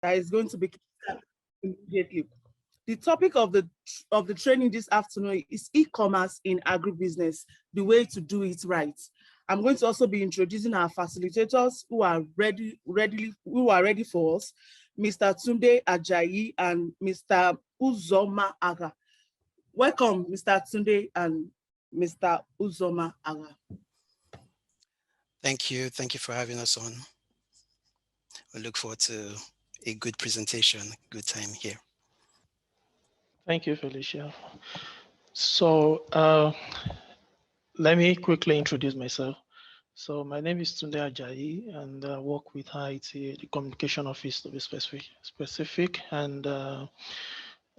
that is going to be immediately. The topic of the training this afternoon is e-commerce in agribusiness, the way to do it right. I'm going to also be introducing our facilitators who are ready for us, Mr. Tunde Ajayi and Mr. Uzoma Aga. Welcome, Mr. Tunde and Mr. Uzoma Aga. Thank you. Thank you for having us on. We look forward to a good presentation, good time here. Thank you, Felicia. So let me quickly introduce myself. So my name is Tunde Ajayi, and I work with IT, the communication office to be specific, and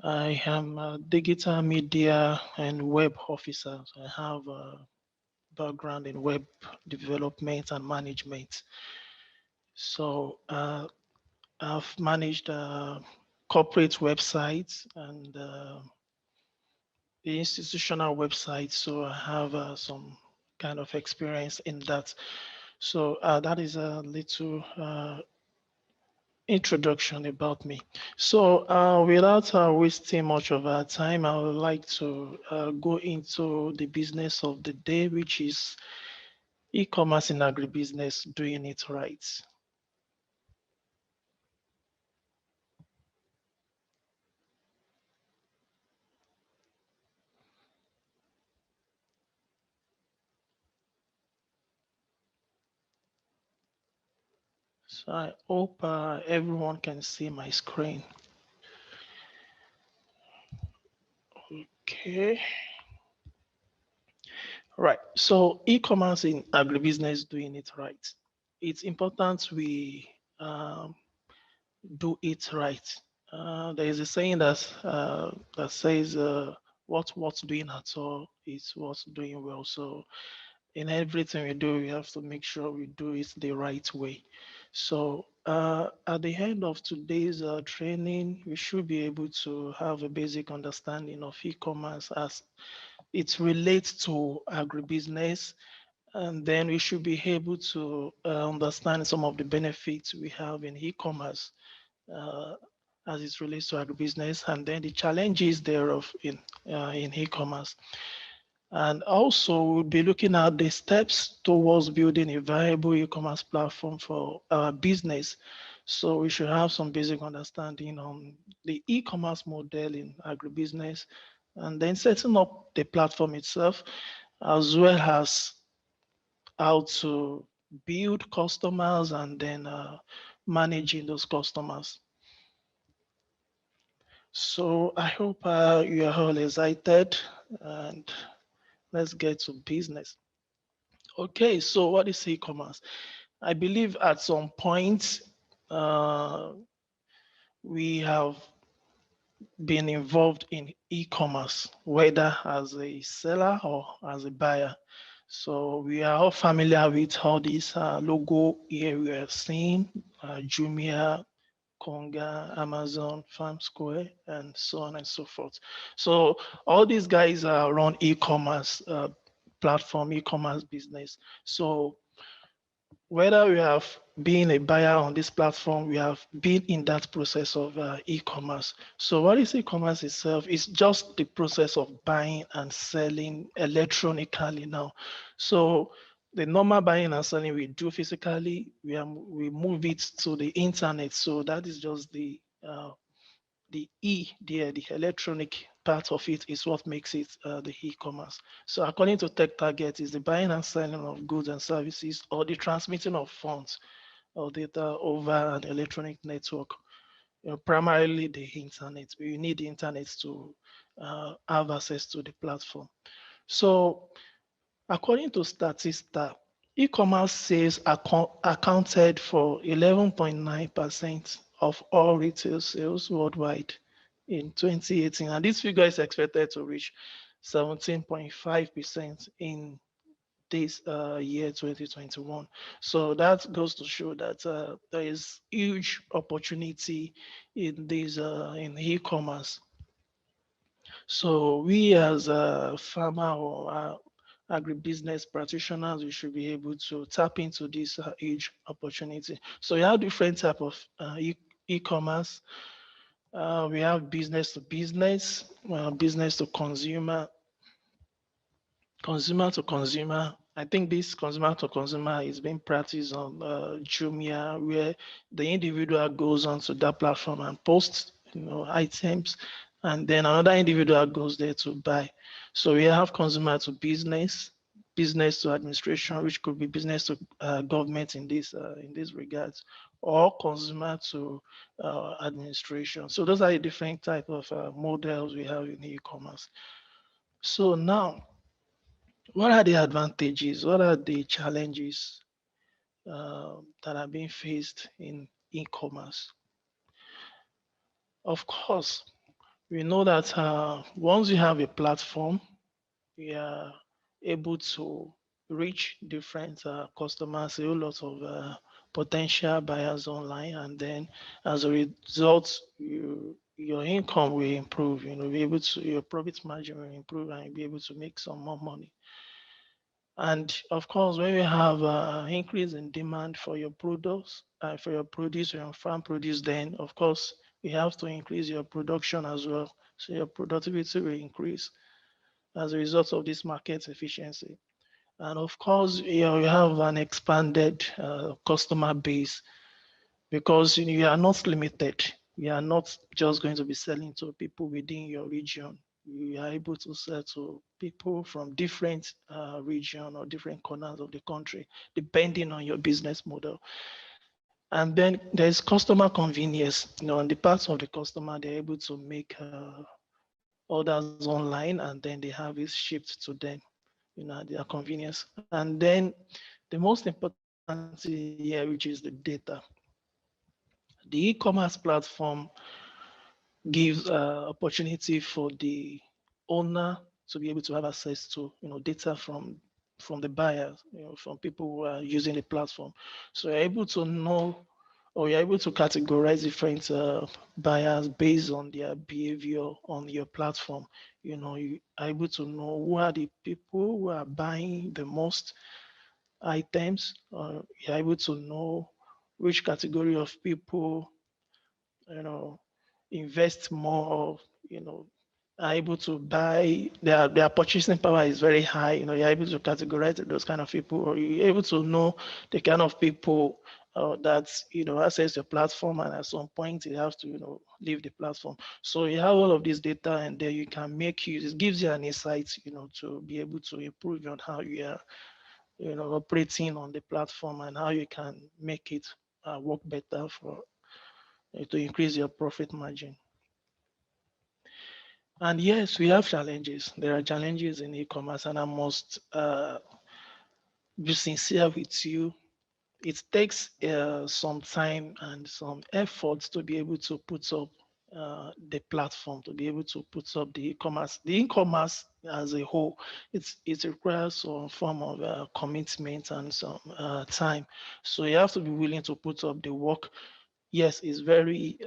I am a digital media and web officer. So I have a background in web development and management. So I've managed corporate websites and the institutional website, so I have some kind of experience in that. So that is a little introduction about me. So without wasting much of our time, I would like to go into the business of the day, which is e-commerce in agribusiness, doing it right. So I hope everyone can see my screen. Okay. Right. So e-commerce in agribusiness, doing it right. It's important we do it right. There is a saying that says what's doing at all is what's doing well. So in everything we do, we have to make sure we do it the right way. So at the end of today's training, we should be able to have a basic understanding of e-commerce as it relates to agribusiness, and then we should be able to understand some of the benefits we have in e-commerce as it relates to agribusiness, and then the challenges thereof in e-commerce. And also, we'll be looking at the steps towards building a viable e-commerce platform for our business. So we should have some basic understanding on the e-commerce model in agribusiness, and then setting up the platform itself, as well as how to build customers and then managing those customers. So I hope you are all excited, and let's get to business. Okay, so what is e-commerce? I believe at some point we have been involved in e-commerce, whether as a seller or as a buyer. So we are all familiar with all these logo here we are seeing, Jumia, Konga, Amazon, Farm Square, and so on and so forth. So all these guys run e-commerce platform, e-commerce business. So whether we have been a buyer on this platform, we have been in that process of e-commerce. So what is e-commerce itself? It's just the process of buying and selling electronically now. So the normal buying and selling we do physically, we move it to the internet. So that is just the the electronic part of it is what makes it the e-commerce. So according to Tech Target, is the buying and selling of goods and services or the transmitting of funds or data over an electronic network, primarily the internet. You need the internet to have access to the platform. So according to Statista, e-commerce sales accounted for 11.9% of all retail sales worldwide in 2018. And this figure is expected to reach 17.5% in this year 2021. So that goes to show that there is huge opportunity in this in e-commerce. So we as a farmer or agribusiness practitioners, we should be able to tap into this huge opportunity. So you have different type of e-commerce. We have business to business, business to consumer, consumer to consumer. I think this consumer to consumer is being practiced on Jumia, where the individual goes onto that platform and posts, items, and then another individual goes there to buy. So we have consumer to business, business to administration, which could be business to government in this regards, or consumer to administration. So those are the different type of models we have in e-commerce. So now, what are the advantages? What are the challenges that are being faced in e-commerce? Of course, we know that once you have a platform, we are able to reach different customers, a whole lot of potential buyers online, and then as a result, your income will improve. Be able to your profit margin will improve, and you'll be able to make some more money. And of course, when you have increase in demand for your products, for your produce, your farm produce, then of course you have to increase your production as well. So your productivity will increase as a result of this market efficiency. And of course, you have an expanded customer base because you are not limited. You are not just going to be selling to people within your region. You are able to sell to people from different region or different corners of the country, depending on your business model. And then there's customer convenience. On the part of the customer, they're able to make orders online, and then they have it shipped to them, their convenience. And then the most important thing here, which is the data. The e-commerce platform gives opportunity for the owner to be able to have access to data from the buyers, from people who are using the platform. So you're able to know, or you're able to categorize different buyers based on their behavior on your platform. You are able to know who are the people who are buying the most items. You're able to know which category of people you know, invest more, are able to buy, their purchasing power is very high. You're able to categorize those kind of people, or you're able to know the kind of people that, access your platform, and at some point you have to, leave the platform. So you have all of this data, and then you can make use, it gives you an insight, to be able to improve on how you are, operating on the platform, and how you can make it work better for to increase your profit margin. And yes, we have challenges. There are challenges in e-commerce, and I must be sincere with you. It takes some time and some efforts to be able to put up the platform, to be able to put up the e-commerce. The e-commerce as a whole, it requires some form of commitment and some time. So you have to be willing to put up the work. Yes, it's very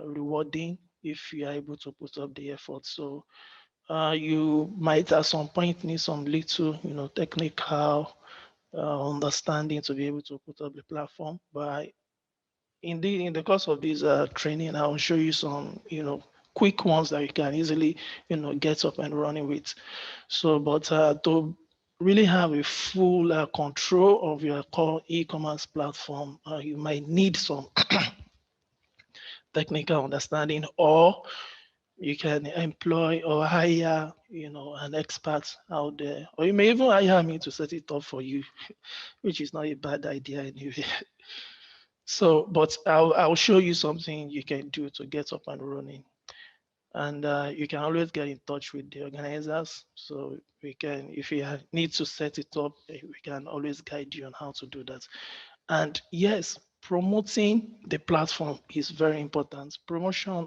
rewarding if you are able to put up the effort. So you might at some point need some little, technical understanding to be able to put up the platform. But indeed, in the course of this training, I'll show you some, quick ones that you can easily, get up and running with. So, but to really have a full control of your core e-commerce platform, you might need some technical understanding, or you can employ or hire, an expert out there, or you may even hire me to set it up for you, which is not a bad idea anyway. So, but I'll show you something you can do to get up and running. And you can always get in touch with the organizers. So we can, if you need to set it up, we can always guide you on how to do that. And yes, promoting the platform is very important. Promotion,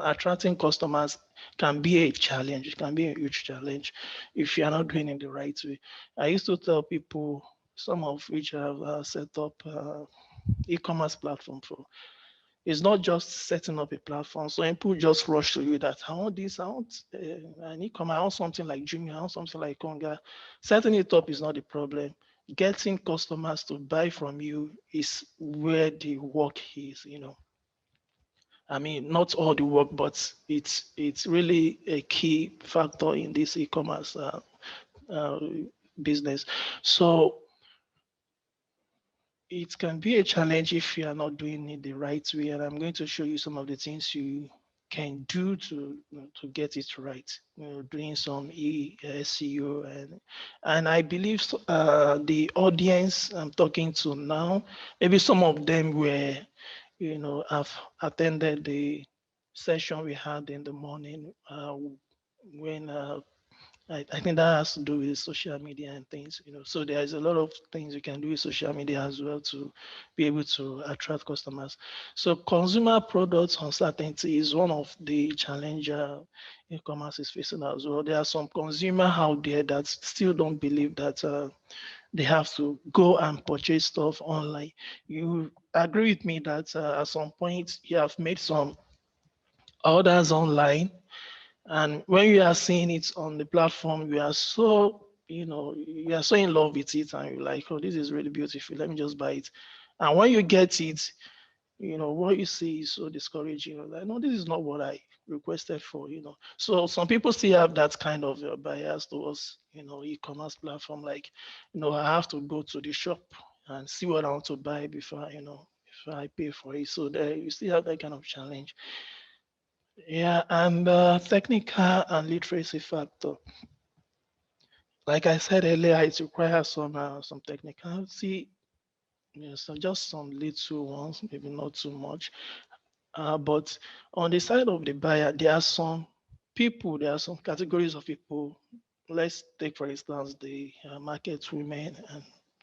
attracting customers can be a challenge. It can be a huge challenge if you are not doing it the right way. I used to tell people, some of which have set up e-commerce platform for, it's not just setting up a platform. So people just rush to you that I want this, I want an e-commerce, I want something like Chiemy, I want something like Conga. Setting it up is not the problem. getting customers to buy from you is where the work is, I mean, not all the work, but it's really a key factor in this e-commerce uh, business. So it can be a challenge if you are not doing it the right way. And I'm going to show you some of the things you can do to get it right. Doing some SEO and I believe the audience I'm talking to now, maybe some of them were, have attended the session we had in the morning when I think that has to do with social media and things, So there's a lot of things you can do with social media as well to be able to attract customers. So consumer products uncertainty is one of the challenge e-commerce is facing as well. There are some consumer out there that still don't believe that they have to go and purchase stuff online. You agree with me that at some point you have made some orders online, and when you are seeing it on the platform, you are so, you are so in love with it and you're like, oh, this is really beautiful. Let me just buy it. And when you get it, what you see is so discouraging. Like, no, this is not what I requested for. So some people still have that kind of bias towards, e-commerce platform. Like, I have to go to the shop and see what I want to buy before I pay for it. So there you still have that kind of challenge. Yeah, and technical and literacy factor. Like I said earlier, it requires some technicality, so just some little ones, maybe not too much. But on the side of the buyer, there are some people, there are some categories of people. Let's take, for instance, the market women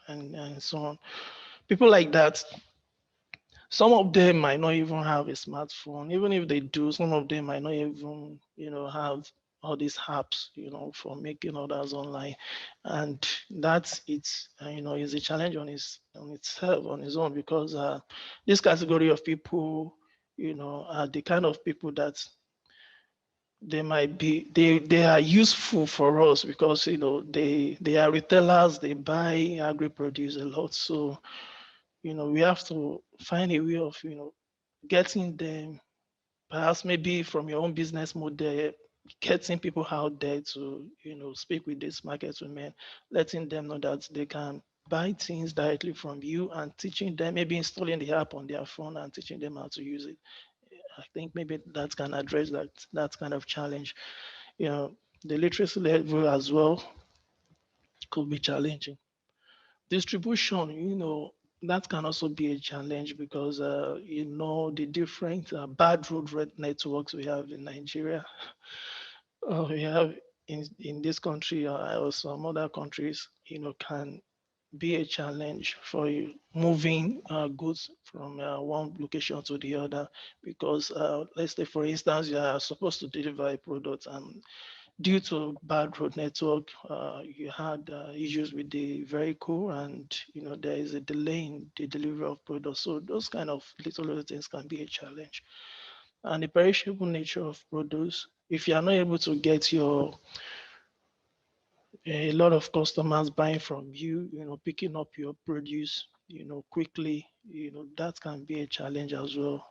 and so on. People like that, some of them might not even have a smartphone. Even if they do, some of them might not even, have all these apps, for making orders online. And that's is a challenge on itself, on its own, because this category of people, are the kind of people that they are useful for us because they are retailers, they buy agri produce a lot. So we have to find a way of, getting them, perhaps maybe from your own business model, getting people out there to, speak with these market women, letting them know that they can buy things directly from you and teaching them, maybe installing the app on their phone and teaching them how to use it. I think maybe that can address that kind of challenge. The literacy level as well could be challenging. Distribution, that can also be a challenge because, the different bad road networks we have in Nigeria, we have in this country or some other countries, can be a challenge for you moving goods from one location to the other because let's say for instance you are supposed to deliver a product and due to bad road network, you had issues with the vehicle, and there is a delay in the delivery of products. So those kind of little things can be a challenge. And the perishable nature of produce, if you are not able to get a lot of customers buying from you, picking up your produce, quickly, that can be a challenge as well.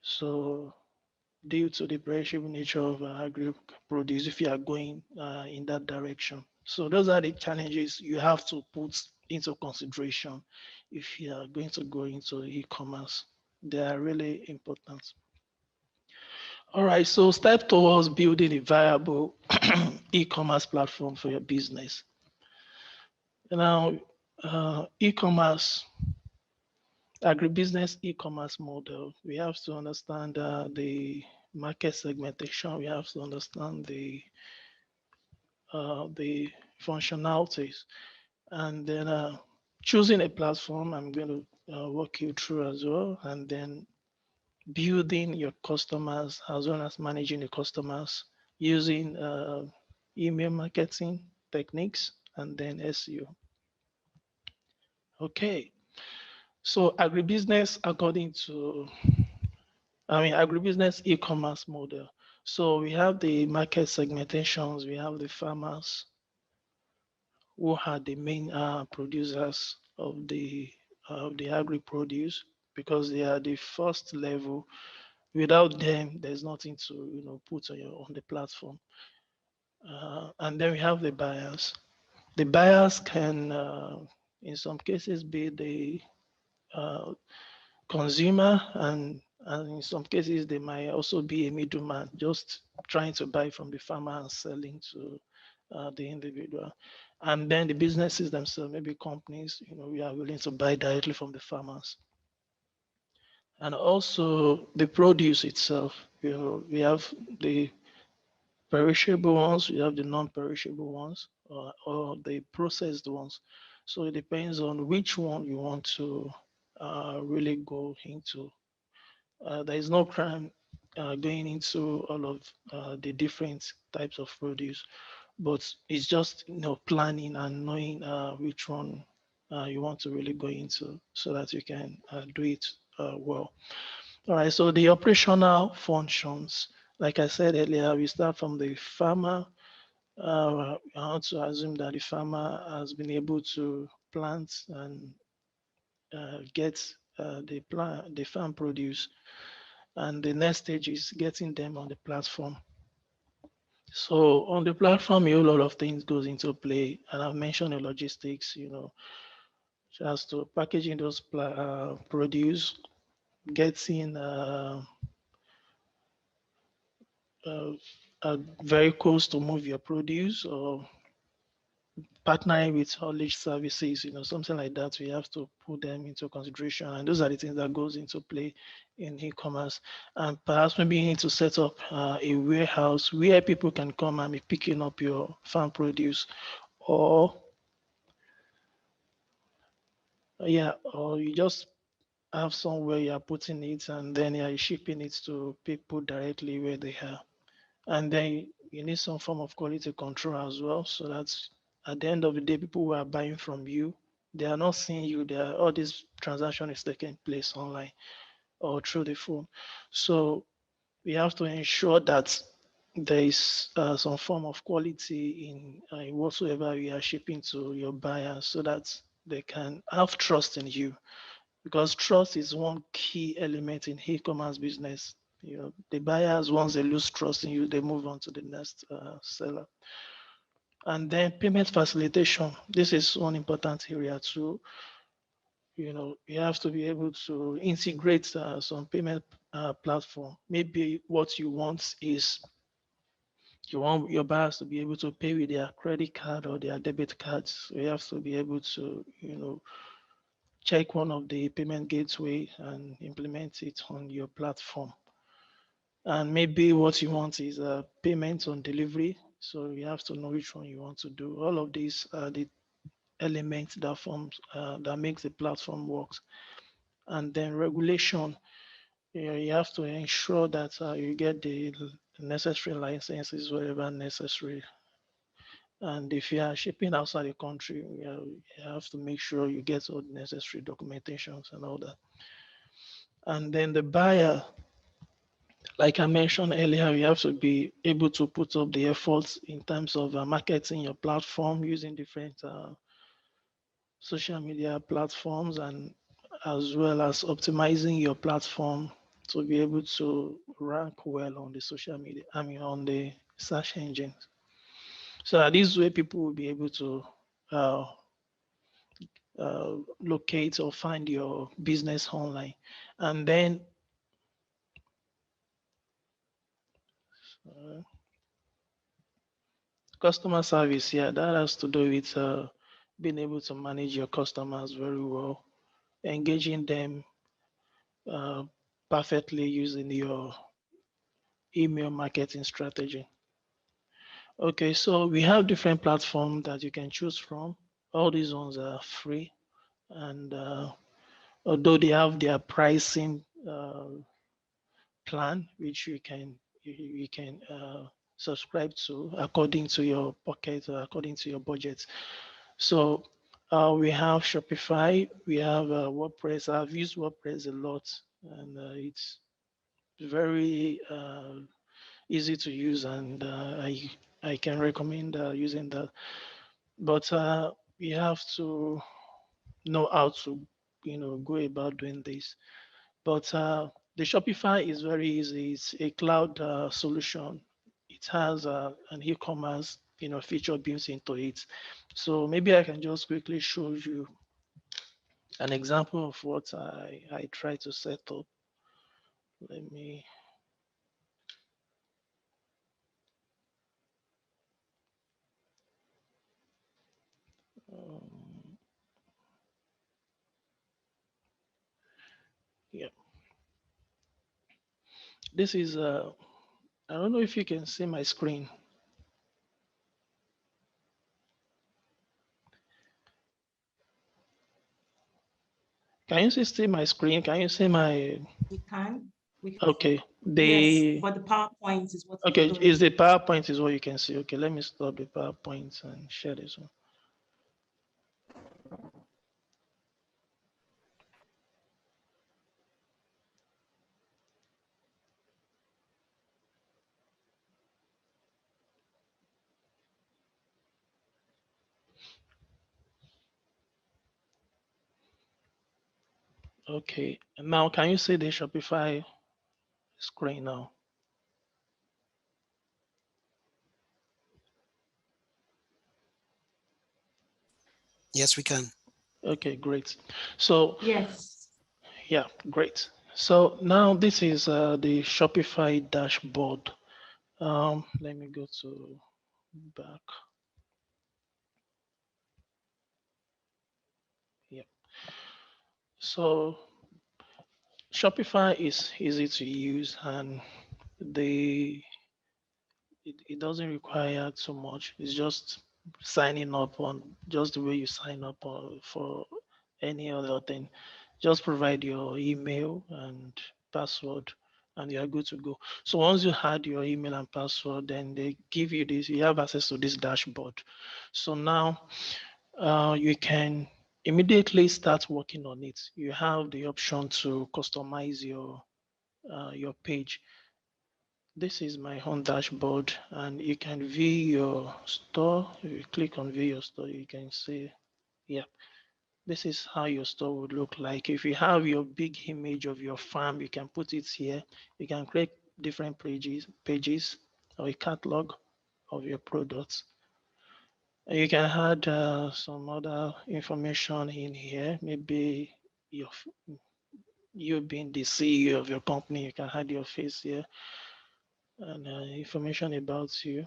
So due to the perishable nature of agri produce if you are going in that direction. So those are the challenges you have to put into consideration if you are going to go into e-commerce. They are really important. All right, so step towards building a viable e-commerce platform for your business. Now, e-commerce, agribusiness e-commerce model, we have to understand the market segmentation. We have to understand the functionalities, and then choosing a platform. I'm going to walk you through as well, and then building your customers as well as managing the customers using email marketing techniques and then SEO. Okay, so agribusiness according to agribusiness e-commerce model. So we have the market segmentations, we have the farmers, who are the main producers of the agri produce, because they are the first level. Without them, there's nothing to put on the platform. And then we have the buyers. The buyers can, in some cases, be the uh, consumer, and in some cases they might also be a middleman, just trying to buy from the farmer and selling to the individual. And then the businesses themselves, maybe companies, we are willing to buy directly from the farmers. And also the produce itself, we have the perishable ones, we have the non-perishable ones, or the processed ones. So it depends on which one you want to really go into. There is no crime going into all of the different types of produce, but it's just planning and knowing which one you want to really go into, so that you can do it well. All right, so the operational functions, like I said earlier, we start from the farmer. I want to assume that the farmer has been able to plant and get the farm produce, and the next stage is getting them on the platform. So on the platform, a whole lot of things goes into play, and I've mentioned the logistics, just to packaging those produce, getting uh, vehicles to move your produce, or partnering with haulage services, something like that. We have to put them into consideration, and those are the things that goes into play in e-commerce. And perhaps maybe you need to set up a warehouse where people can come and be picking up your farm produce, or or you just have somewhere you are putting it, and then you are shipping it to people directly where they are. And then you need some form of quality control as well, so that at the end of the day, people who are buying from you, they are not seeing you. All this transaction is taking place online or through the phone. So we have to ensure that there is some form of quality in whatsoever we are shipping to your buyers, so that they can have trust in you, because trust is one key element in e-commerce business. The buyers, once they lose trust in you, they move on to the next seller. And then payment facilitation. This is one important area too. You have to be able to integrate some payment platform. Maybe what you want is, you want your buyers to be able to pay with their credit card or their debit cards. So you have to be able to, check one of the payment gateway and implement it on your platform. And maybe what you want is a payment on delivery. So you have to know which one you want to do. All of these are the elements that forms that makes the platform works. And then regulation, you have to ensure that you get the necessary licenses wherever necessary. And if you are shipping outside the country, you have to make sure you get all the necessary documentations and all that. And then the buyer, like I mentioned earlier, you have to be able to put up the efforts in terms of marketing your platform using different social media platforms, and as well as optimizing your platform to be able to rank well on the social media, on the search engines. So that this way people will be able to uh, locate or find your business online. And then uh, customer service, yeah, that has to do with being able to manage your customers very well, engaging them uh, perfectly using your email marketing strategy. Okay, so we have different platforms that you can choose from. All these ones are free, and although they have their pricing plan, which you can subscribe to according to your pocket or according to your budget. So we have Shopify, we have WordPress. I've used WordPress a lot, and it's very easy to use, and I can recommend using that. but you have to know how to, go about doing this. But the Shopify is very easy. It's a cloud solution. It has an e-commerce, feature built into it. So maybe I can just quickly show you an example of what I try to set up. Let me. Um, yeah, this is. I don't know if you can see my screen. Can you see my screen? Can you see my? We can. Okay. Yes, but the PowerPoint is what is Okay, showing. is the PowerPoint is what you can see. Okay, let me stop the PowerPoint and share this one. Okay, and now can you see the Shopify screen now? Yes, we can. Okay, great. So Yes. yeah, great. So now this is the Shopify dashboard. Let me go to back. Yeah. So Shopify is easy to use, and it doesn't require so much. It's just signing up on just the way you sign up for any other thing. Just provide your email and password, and you are good to go. So once you had your email and password, then they give you this. You have access to this dashboard. So now you can immediately start working on it. You have the option to customize your page. This is my home dashboard, and you can view your store. If you click on view your store, you can see, yeah, this is how your store would look like. If you have your big image of your farm, you can put it here. You can create different pages or a catalog of your products. And you can add some other information in here. Maybe your you being the CEO of your company, you can add your face here and information about you.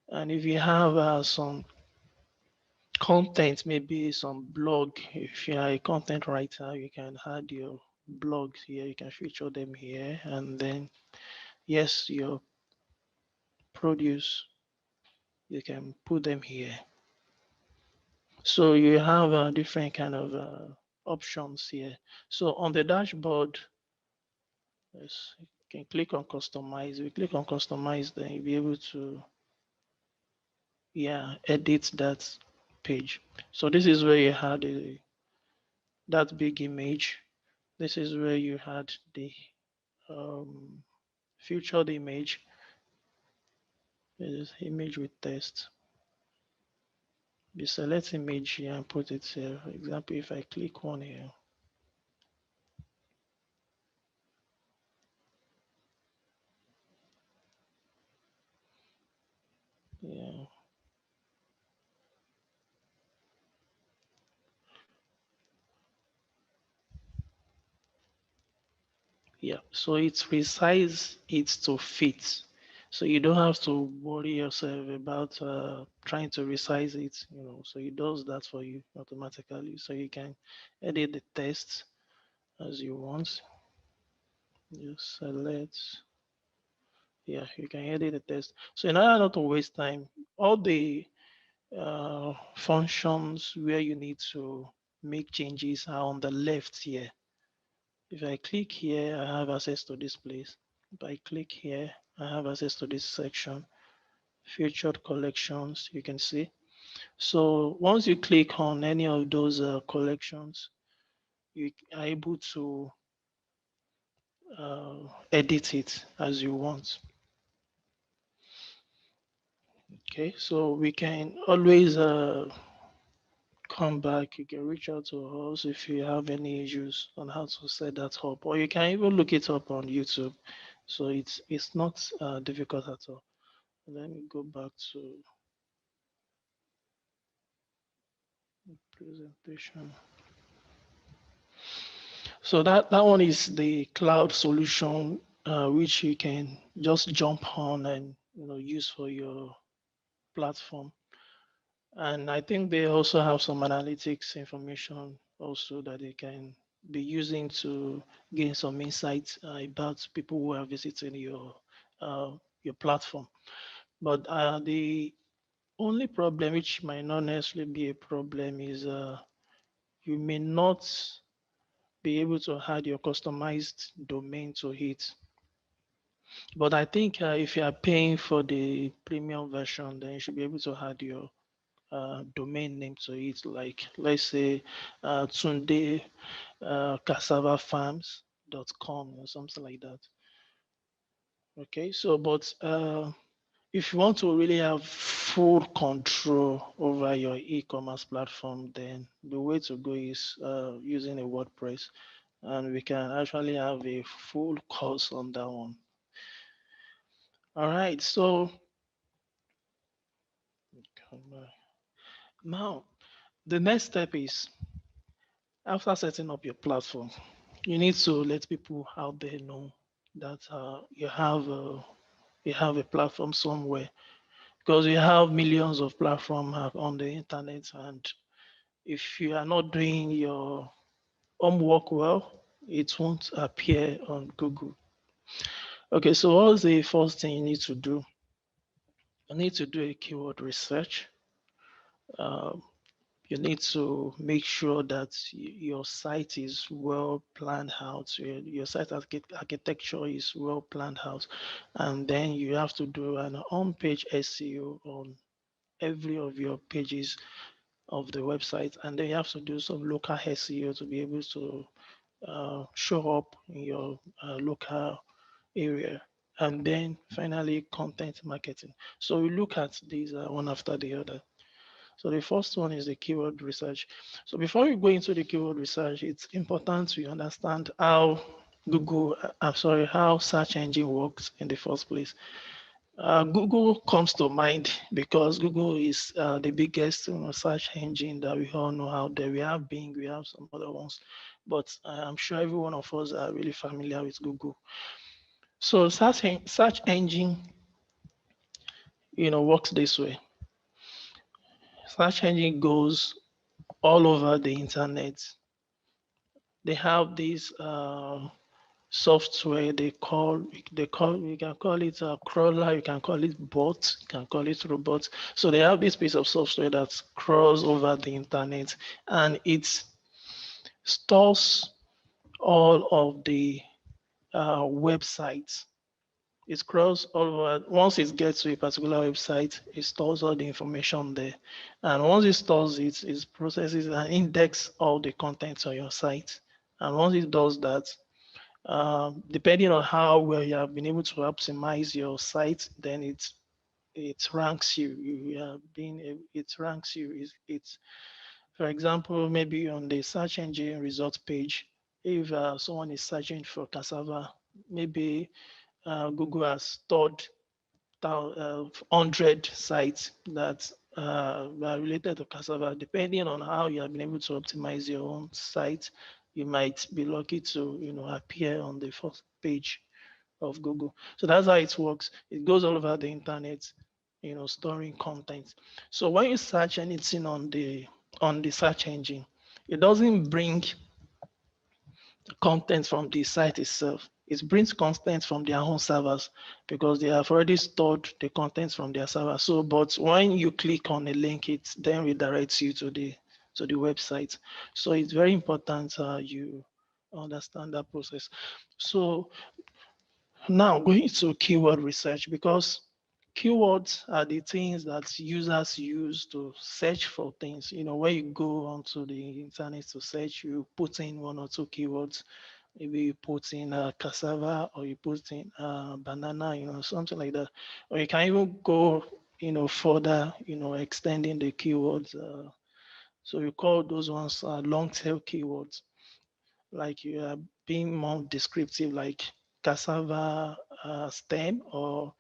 And if you have some content, maybe some blog, if you are a content writer, you can add your blogs here, you can feature them here. And then, yes, your produce, you can put them here. So you have different kind of options here. So on the dashboard, yes, you can click on customize. We click on customize, then you'll be able to, yeah, edit that page. So this is where you had that big image. This is where you had the featured image. This image with text. You select image here and put it here. For example, if I click one here, yeah. Yeah, so it's resize it to fit. So you don't have to worry yourself about trying to resize it, so it does that for you automatically. So you can edit the text as you want. Just select, yeah, you can edit the text. So in order not to waste time, all the functions where you need to make changes are on the left here. If I click here, I have access to this place. If I click here, I have access to this section, featured collections, you can see. So once you click on any of those collections, you are able to edit it as you want. Okay, so we can always come back. You can reach out to us if you have any issues on how to set that up, or you can even look it up on YouTube. So it's not difficult at all. Let me go back to the presentation. So that one is the cloud solution, which you can just jump on and use for your platform. And I think they also have some analytics information also that they can be using to gain some insights about people who are visiting your platform. But the only problem, which might not necessarily be a problem, is you may not be able to add your customized domain to it. But I think if you are paying for the premium version, then you should be able to add your domain name to it. Like, let's say Tunde cassavafarms.com or something like that. Okay, so but if you want to really have full control over your e-commerce platform, then the way to go is using a WordPress, and we can actually have a full course on that one. All right, so now the next step is, after setting up your platform, you need to let people out there know that you have a platform somewhere, because you have millions of platforms on the internet, and if you are not doing your homework well, it won't appear on Google. Okay, so what's the first thing you need to do? You need to do a keyword research. Um, you need to make sure that your site is well planned out, your site architecture is well planned out, and then you have to do an on-page SEO on every of your pages of the website, and then you have to do some local SEO to be able to show up in your local area. And then finally, content marketing. So we look at these one after the other. So the first one is the keyword research. So before we go into the keyword research, it's important to understand how how search engine works in the first place. Google comes to mind because Google is the biggest search engine that we all know out there. We have Bing, we have some other ones, but I'm sure every one of us are really familiar with Google. So search engine, works this way. Search engine goes all over the internet. They have this software they call you can call it a crawler, you can call it bot, you can call it robot. So they have this piece of software that crawls over the internet, and it stores all of the websites. It scrolls all over. Once it gets to a particular website, it stores all the information there. And once it stores it, it processes and index all the contents on your site. And once it does that, depending on how well you have been able to optimize your site, then it ranks you. It ranks you. It's, for example, maybe on the search engine result page, if someone is searching for cassava, maybe Google has stored 100 sites that are related to cassava. Depending on how you have been able to optimize your own site, you might be lucky to appear on the first page of Google. So that's how it works. It goes all over the internet, storing content. So when you search anything on the search engine, it doesn't bring content from the site itself. It brings content from their own servers because they have already stored the contents from their server. So, but when you click on a link, it then redirects you to the website. So it's very important you understand that process. So now going to keyword research, because keywords are the things that users use to search for things. When you go onto the internet to search, you put in one or two keywords. Maybe you put in cassava, or you put in banana, something like that. Or you can even go further, extending the keywords. So you call those ones long tail keywords, like you are being more descriptive, like cassava stem, or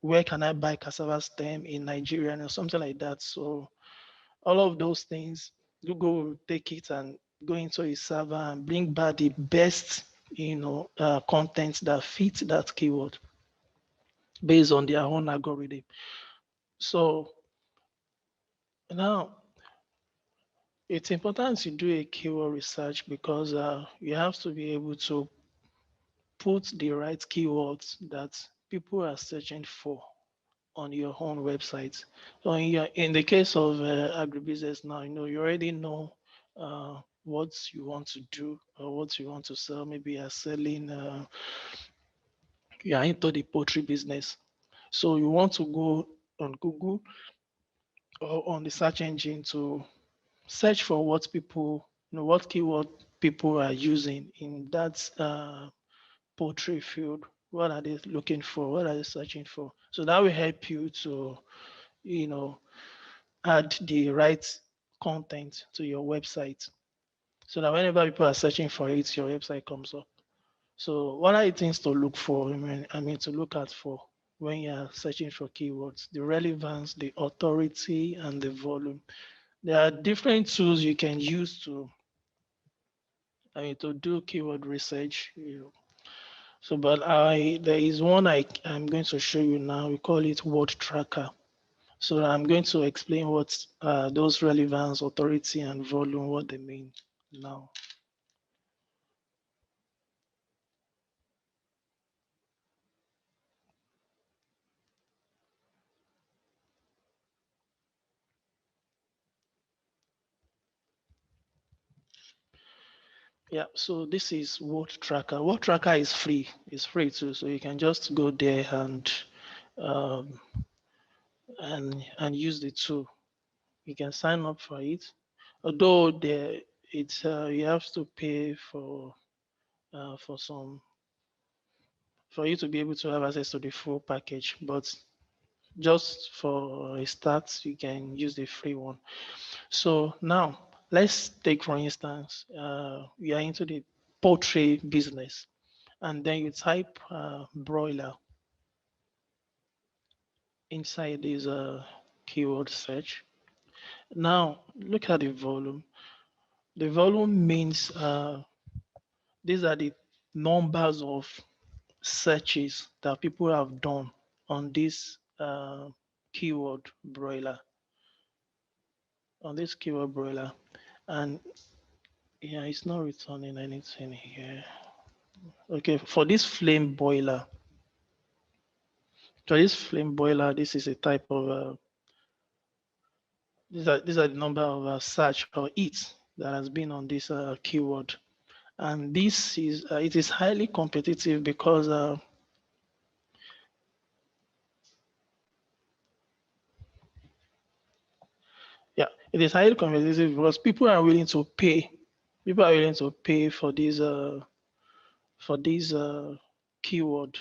where can I buy cassava stem in Nigeria, or something like that. So all of those things, Google will take it and go into a server and bring back the best, content that fits that keyword based on their own algorithm. So now it's important to do a keyword research, because you have to be able to put the right keywords that people are searching for on your own website. So in the case of agribusiness now, you already know what you want to do or what you want to sell. Maybe you're selling, you're into the poultry business. So you want to go on Google or on the search engine to search for what people, what keyword people are using in that poultry field. What are they looking for? What are they searching for? So that will help you to, add the right content to your website, so that whenever people are searching for it, your website comes up. So what are the things to look for? I mean to look at for when you're searching for keywords: the relevance, the authority, and the volume. There are different tools you can use to do keyword research. So, but there is one I'm going to show you now. We call it Word Tracker. So I'm going to explain what those relevance, authority, and volume, what they mean now. Yeah, so this is Word Tracker. Word Tracker is free. It's free too, so you can just go there um, and use the tool. You can sign up for it. Although you have to pay for you to be able to have access to the full package, but just for a start, you can use the free one. So now let's take, for instance, we are into the poultry business, and then you type broiler inside this keyword search. Now look at the volume. The volume means these are the numbers of searches that people have done on this keyword broiler, and yeah, it's not returning anything here. Okay, for this flame boiler, this is a type of these are the number of search or hits that has been on this keyword, and this is it is highly competitive because yeah, it is highly competitive because people are willing to pay. People are willing to pay for this keyword.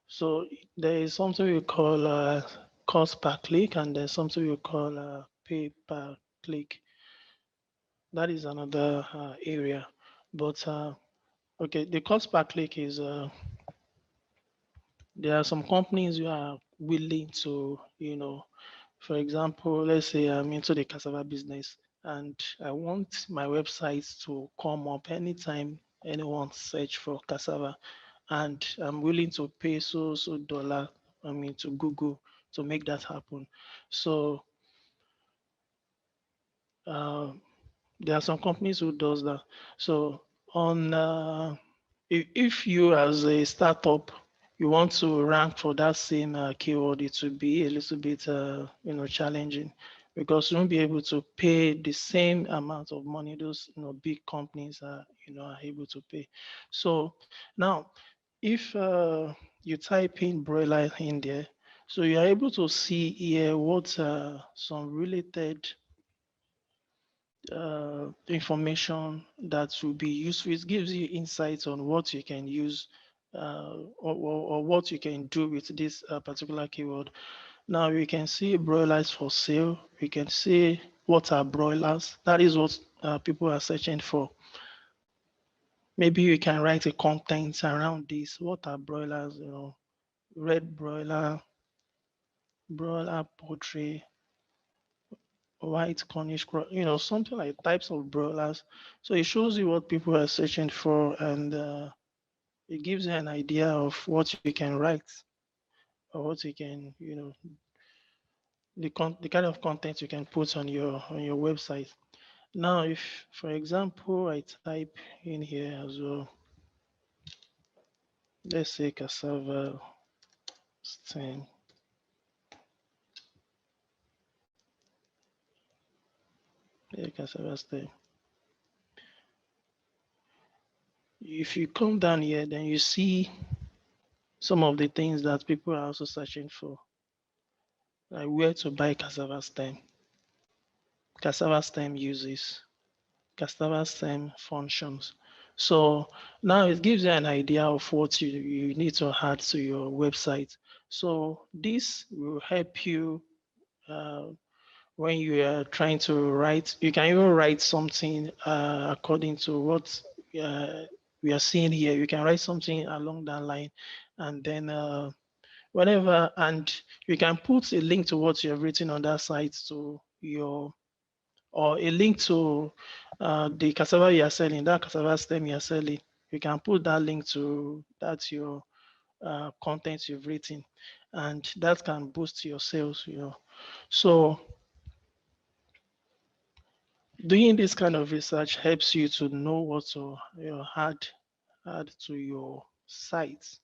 So there is something we call cost per click, and there's something we call pay per click. That is another area. But okay, the cost per click is there are some companies who are willing to, for example, let's say I'm into the cassava business and I want my website to come up anytime anyone search for cassava, and I'm willing to pay so dollar, to Google to make that happen. So there are some companies who does that. So on if you as a startup you want to rank for that same keyword, it will be a little bit challenging, because you won't be able to pay the same amount of money those big companies are able to pay. So now if you type in broiler in there, so you are able to see here what some related information that will be useful. It gives you insights on what you can use or what you can do with this particular keyword. Now we can see broilers for sale. We can see what are broilers. That is what people are searching for. Maybe you can write a content around this. What are broilers? You know, red broiler, broiler poultry, white Cornish, you know, something like types of broilers. So it shows you what people are searching for, and it gives you an idea of what you can write or what you can, you know, the kind of content you can put on your website. Now, if, for example, I type in here as well, let's say cassava stem. Yeah, cassava stem. If you come down here, then you see some of the things that people are also searching for, like where to buy cassava stem, cassava stem uses, cassava stem functions. So now it gives you an idea of what you need to add to your website. So this will help you uh, when you are trying to write. You can even write something according to what we are seeing here. You can write something along that line, and then whatever, and you can put a link to what you have written on that site to your, or a link to the cassava you are selling, that cassava stem you are selling. You can put that link to that your content you've written, and that can boost your sales. You know, so doing this kind of research helps you to know what to, you know, add to your site.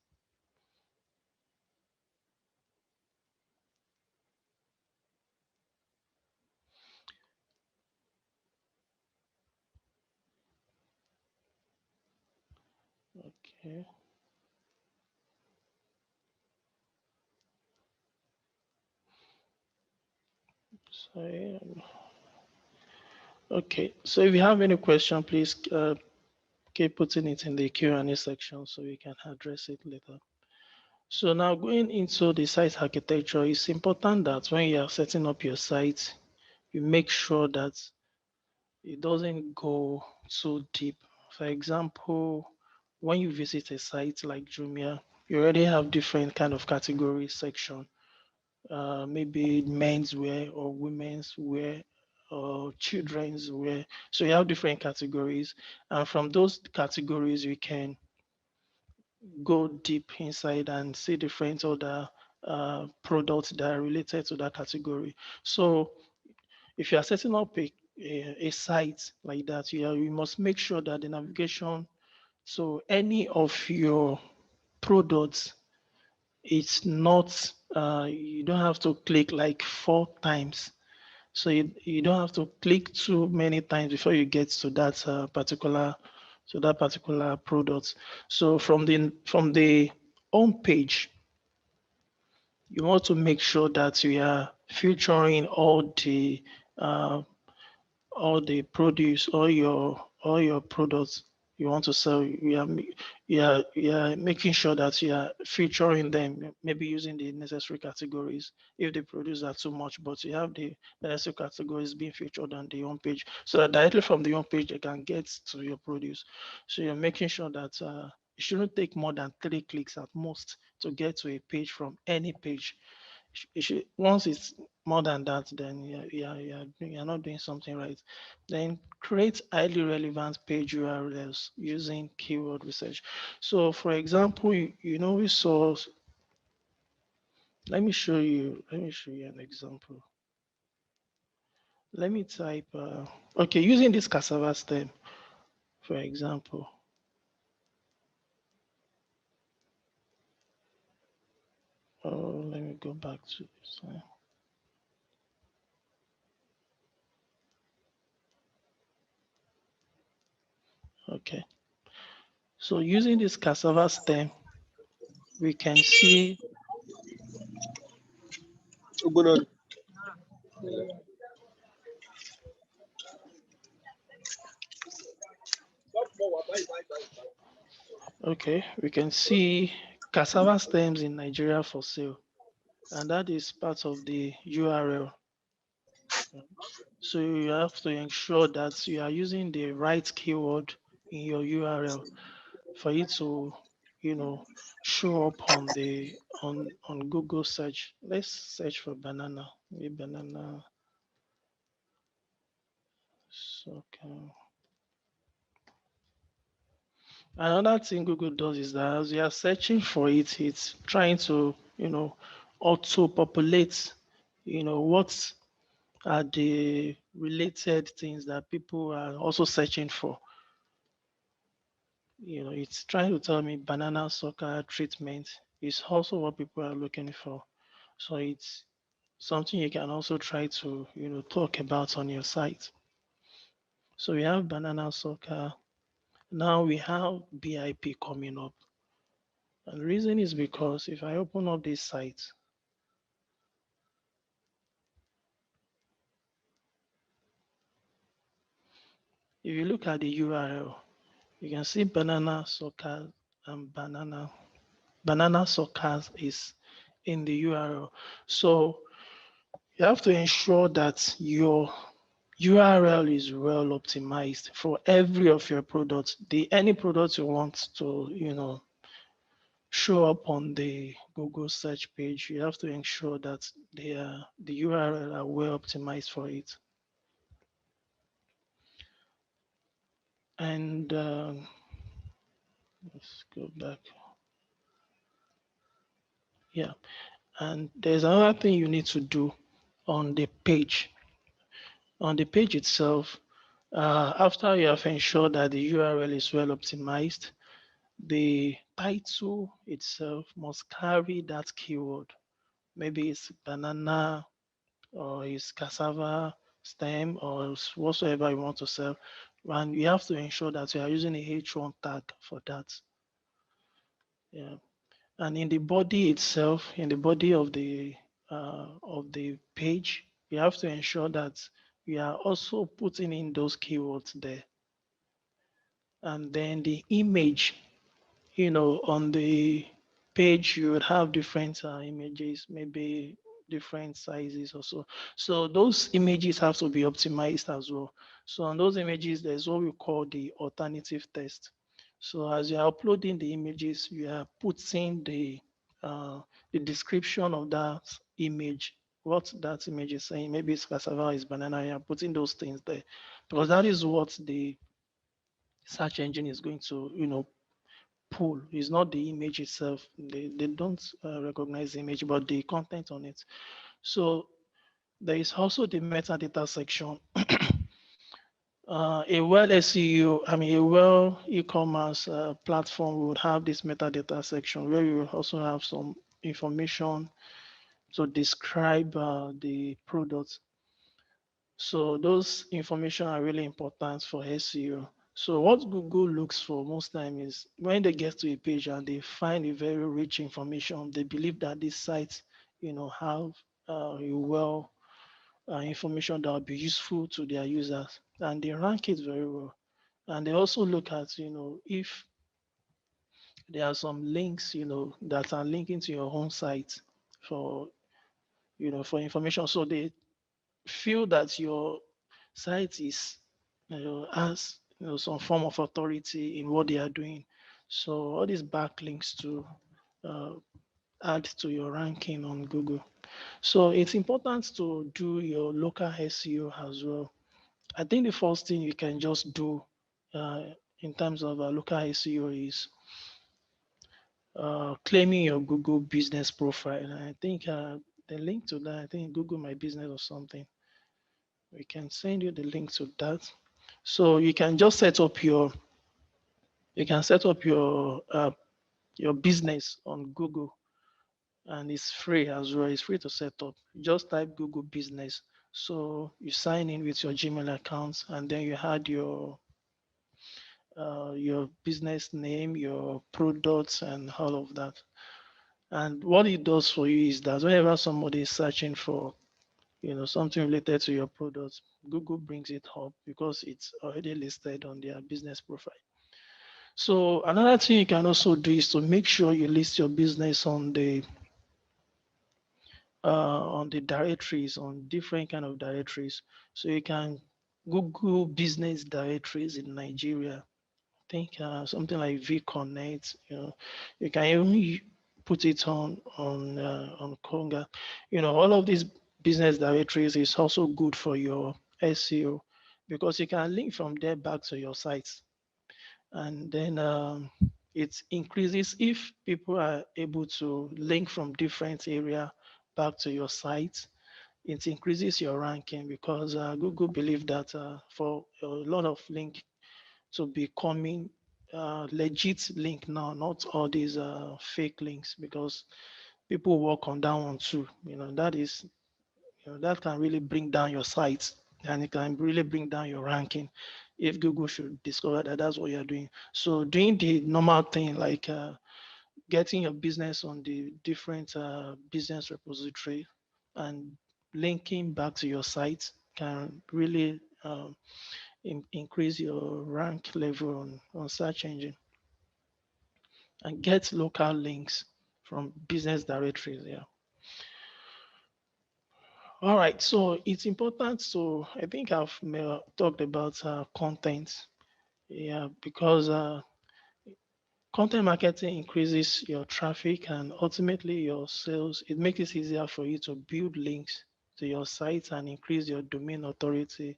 Okay. So, okay. So if you have any question, please keep putting it in the Q&A section so we can address it later. So now going into the site architecture, it's important that when you are setting up your site, you make sure that it doesn't go too deep. For example, when you visit a site like Jumia, you already have different kind of category section, maybe men's wear or women's wear or children's wear. So you have different categories, and from those categories, you can go deep inside and see different other products that are related to that category. So if you are setting up a site like that, you must make sure that the navigation, so any of your products, it's not, you don't have to click like 4 times. So you don't have to click too many times before you get to that particular product. So from the home page, you want to make sure that you are featuring uh, all the produce, all your products you want to sell. You are making sure that you are featuring them, maybe using the necessary categories if the produce are too much, but you have the necessary categories being featured on the home page, so that directly from the home page they can get to your produce. So you're making sure that it shouldn't take more than 3 clicks at most to get to a page from any page. Once it's more than that, then you're not doing something right. Then create highly relevant page URLs using keyword research. So for example, you know, we saw, let me show you an example. Let me type, okay, using this cassava stem, for example. Oh, let me go back to this. Okay. So using this cassava stem, we can see. Okay, we can see cassava stems in Nigeria for sale. and that is part of the URL. So you have to ensure that you are using the right keyword in your URL for it to, show up on the on Google search. Let's search for banana. Maybe banana. So another thing Google does is that as you are searching for it, it's trying to, auto populate, what are the related things that people are also searching for. It's trying to tell me banana sucker treatment is also what people are looking for. So it's something you can also try to, talk about on your site. So we have banana sucker. Now we have BIP coming up. And the reason is because if I open up this site, if you look at the URL, you can see banana suckers and banana suckers is in the URL. So you have to ensure that your URL is well optimized for every of your products. Any product you want to, show up on the Google search page, you have to ensure that the URL are well optimized for it. And let's go back. Yeah, and there's another thing you need to do on the page. On the page itself, after you have ensured that the URL is well optimized, the title itself must carry that keyword. Maybe it's banana or it's cassava stem or whatsoever you want to sell. And you have to ensure that you are using a H1 tag for that. Yeah. And in the body itself, in the body of the page, you have to ensure that you are also putting in those keywords there. And then the image, on the page, you would have different images, maybe different sizes or so. So those images have to be optimized as well. So on those images, there's what we call the alternative text. So as you're uploading the images, you are putting the description of that image, what that image is saying. Maybe it's cassava, it's banana, you're putting those things there. Because that is what the search engine is going to, pull. It's not the image itself. They don't recognize the image, but the content on it. So there is also the metadata section. A well SEO, a well e-commerce platform would have this metadata section where you will also have some information to describe the product. So those information are really important for SEO. So what Google looks for most time is when they get to a page and they find a very rich information, they believe that this site, have a well information that will be useful to their users, and they rank it very well. And they also look at, if there are some links, that are linking to your own site for, for information. So they feel that your site is, has, some form of authority in what they are doing. So all these backlinks to add to your ranking on Google. So it's important to do your local SEO as well. I think the first thing you can just do in terms of local SEO is claiming your Google business profile. And I think the link to that, I think Google My Business or something. We can send you the link to that. So you can just set up your your business on Google, and it's free as well. It's free to set up. Just type Google Business. So you sign in with your Gmail account, and then you add your business name, your products, and all of that. And what it does for you is that whenever somebody is searching for, something related to your products, Google brings it up because it's already listed on their business profile. So another thing you can also do is to make sure you list your business on the on the directories, on different kind of directories. So you can Google business directories in Nigeria. Think something like vConnect. You can even put it on Conga. All of these business directories is also good for your SEO because you can link from there back to your sites, and then it increases if people are able to link from different area back to your site. It increases your ranking because Google believe that for a lot of link to becoming legit link now, not all these fake links, because people work on that one too. That is, that can really bring down your site, and it can really bring down your ranking if Google should discover that that's what you're doing. So doing the normal thing like getting your business on the different business repository and linking back to your site can really increase your rank level on search engine, and get local links from business directories. Yeah. All right. So it's important. So I think I've talked about content. Yeah, because content marketing increases your traffic and ultimately your sales. It makes it easier for you to build links to your site and increase your domain authority.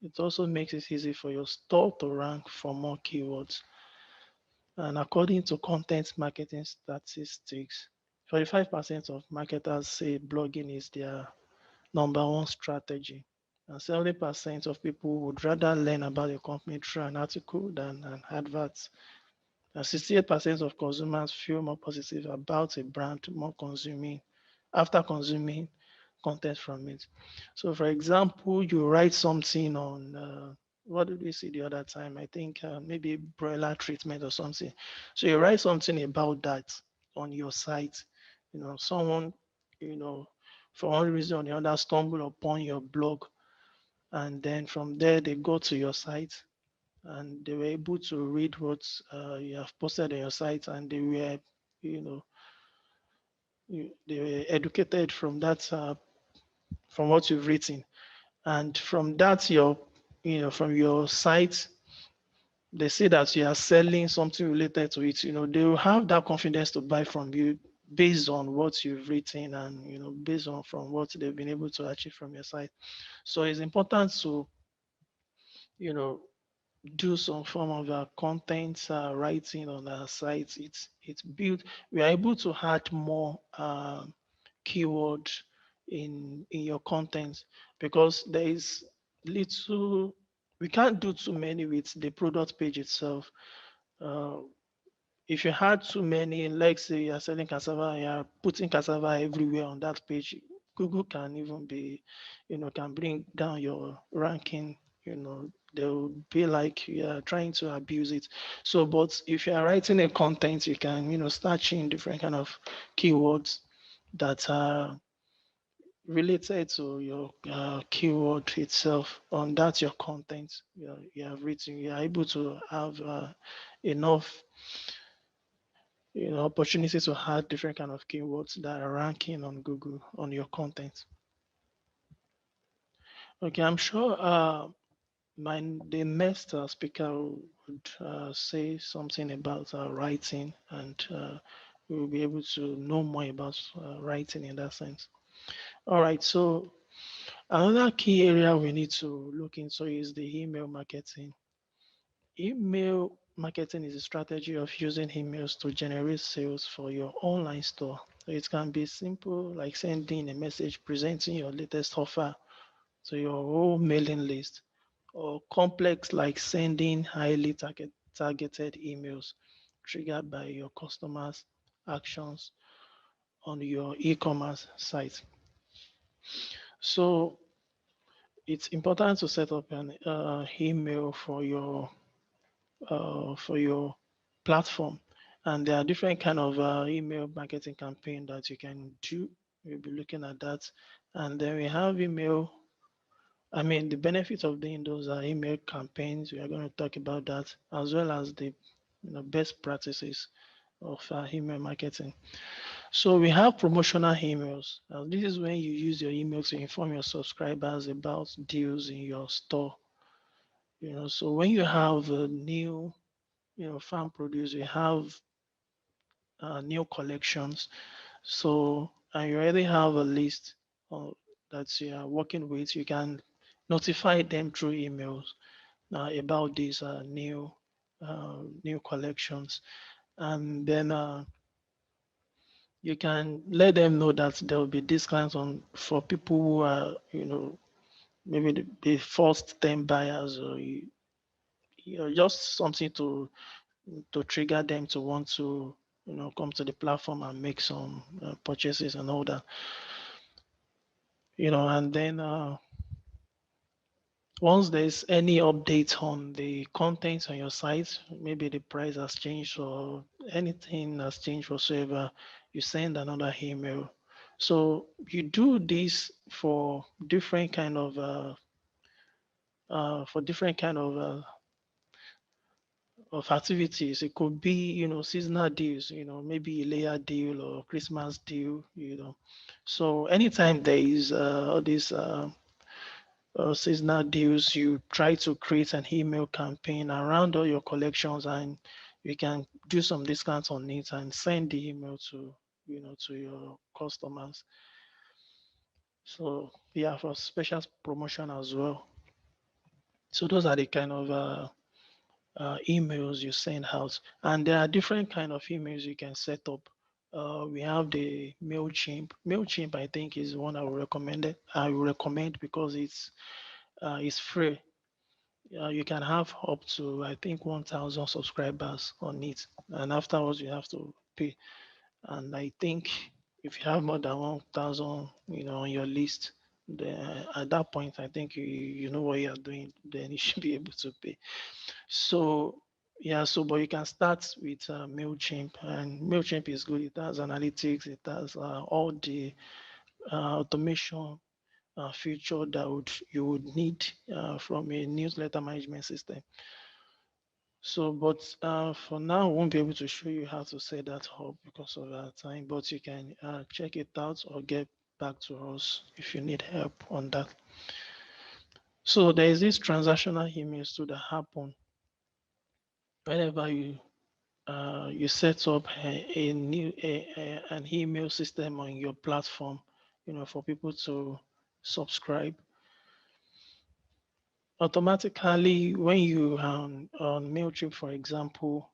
It also makes it easy for your store to rank for more keywords. And according to content marketing statistics, 45% of marketers say blogging is their number one strategy. And 70% of people would rather learn about your company through an article than an advert. And 68% of consumers feel more positive about a brand more consuming after consuming content from it. So, for example, you write something on what did we see the other time? I think maybe broiler treatment or something. So you write something about that on your site. Someone, for one reason or the other, stumble upon your blog, and then from there they go to your site and they were able to read what you have posted on your site, and they were, you know, they were educated from that, from what you've written, and from that, from your site, they say that you are selling something related to it. They will have that confidence to buy from you based on what you've written and based on from what they've been able to achieve from your site. So it's important to you know do some form of content writing on our site. It's built. We are able to add more keyword in your content because there is little. We can't do too many with the product page itself. Uh, if you had too many, like say you're selling cassava, you're putting cassava everywhere on that page, Google can even be, can bring down your ranking. They'll be like you're trying to abuse it. So, but if you're writing a content, you can, start seeing different kind of keywords that are related to your keyword itself on that your content you have written. You are able to have enough opportunity to add different kind of keywords that are ranking on Google on your content. Okay, I'm sure the next speaker would say something about writing, and we will be able to know more about writing in that sense. All right, so another key area we need to look into is the email marketing. Email marketing is a strategy of using emails to generate sales for your online store. So it can be simple, like sending a message presenting your latest offer to your whole mailing list, or complex, like sending highly targeted emails triggered by your customers' actions on your e-commerce site. So it's important to set up an email for your platform. And there are different kind of email marketing campaign that you can do. We'll be looking at that. And then we have email. I mean, the benefits of doing those are email campaigns. We are going to talk about that, as well as the best practices of email marketing. So we have promotional emails. This is when you use your email to inform your subscribers about deals in your store. So when you have a new, farm produce, you have new collections. So, and you already have a list that you are working with, you can notify them through emails about these new collections, and then you can let them know that there will be discounts on for people who are, maybe the first 10 buyers, or just something to trigger them to want to come to the platform and make some purchases and all that. And then once there's any update on the content on your site, maybe the price has changed or anything has changed whatsoever, you send another email. So you do this for different kind of activities. It could be, seasonal deals, maybe a layer deal or Christmas deal. So anytime there is all these seasonal deals, you try to create an email campaign around all your collections, and you can do some discounts on it and send the email to your customers. So yeah, for special promotion as well. So those are the kind of emails you send out, and there are different kind of emails you can set up. We have the Mailchimp. Mailchimp, I think, is one I will recommend because it's free. You can have up to, I think, 1,000 subscribers on it, and afterwards you have to pay. And I think if you have more than 1,000, on your list, then at that point, I think you know what you are doing. Then you should be able to pay. So yeah, but you can start with Mailchimp, and Mailchimp is good. It has analytics. It has all the automation feature that you would need from a newsletter management system. So, but for now, I won't be able to show you how to set that up because of our time, but you can check it out or get back to us if you need help on that. So there is this transactional emails too that happen whenever you set up an email system on your platform, for people to subscribe. Automatically, when you on Mailchimp, for example,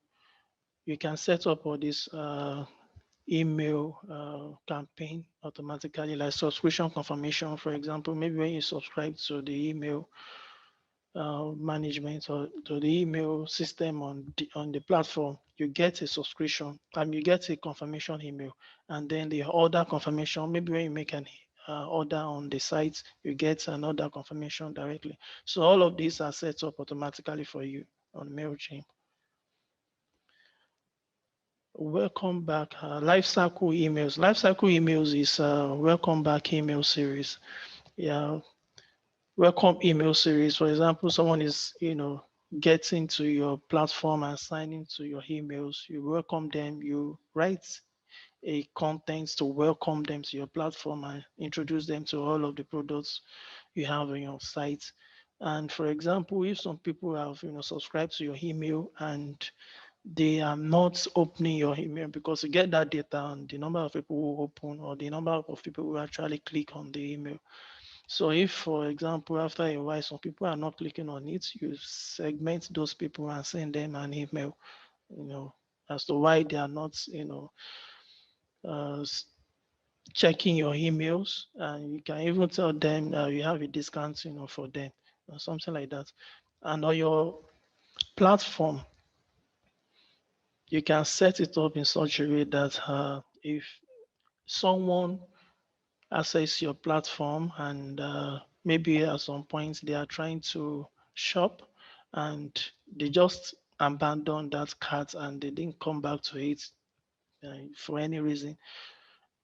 you can set up all this email campaign automatically, like subscription confirmation, for example. Maybe when you subscribe to the email management or to the email system on the platform, you get a subscription and you get a confirmation email, and then the order confirmation. Maybe when you make an order on the site, you get an order confirmation directly. So all of these are set up automatically for you on Mailchimp. Welcome back. Lifecycle emails. Lifecycle emails is welcome back email series. Yeah, welcome email series. For example, someone is, getting to your platform and signing to your emails. You welcome them. You write a content to welcome them to your platform and introduce them to all of the products you have on your site. And for example, if some people have, subscribed to your email and they are not opening your email, because you get that data on the number of people who open or the number of people who actually click on the email. So if, for example, after a while, some people are not clicking on it, you segment those people and send them an email, as to why they are not, uh, checking your emails, and you can even tell them you have a discount, for them or something like that. And on your platform, you can set it up in such a way that if someone access your platform and maybe at some point they are trying to shop and they just abandon that cart and they didn't come back to it for any reason,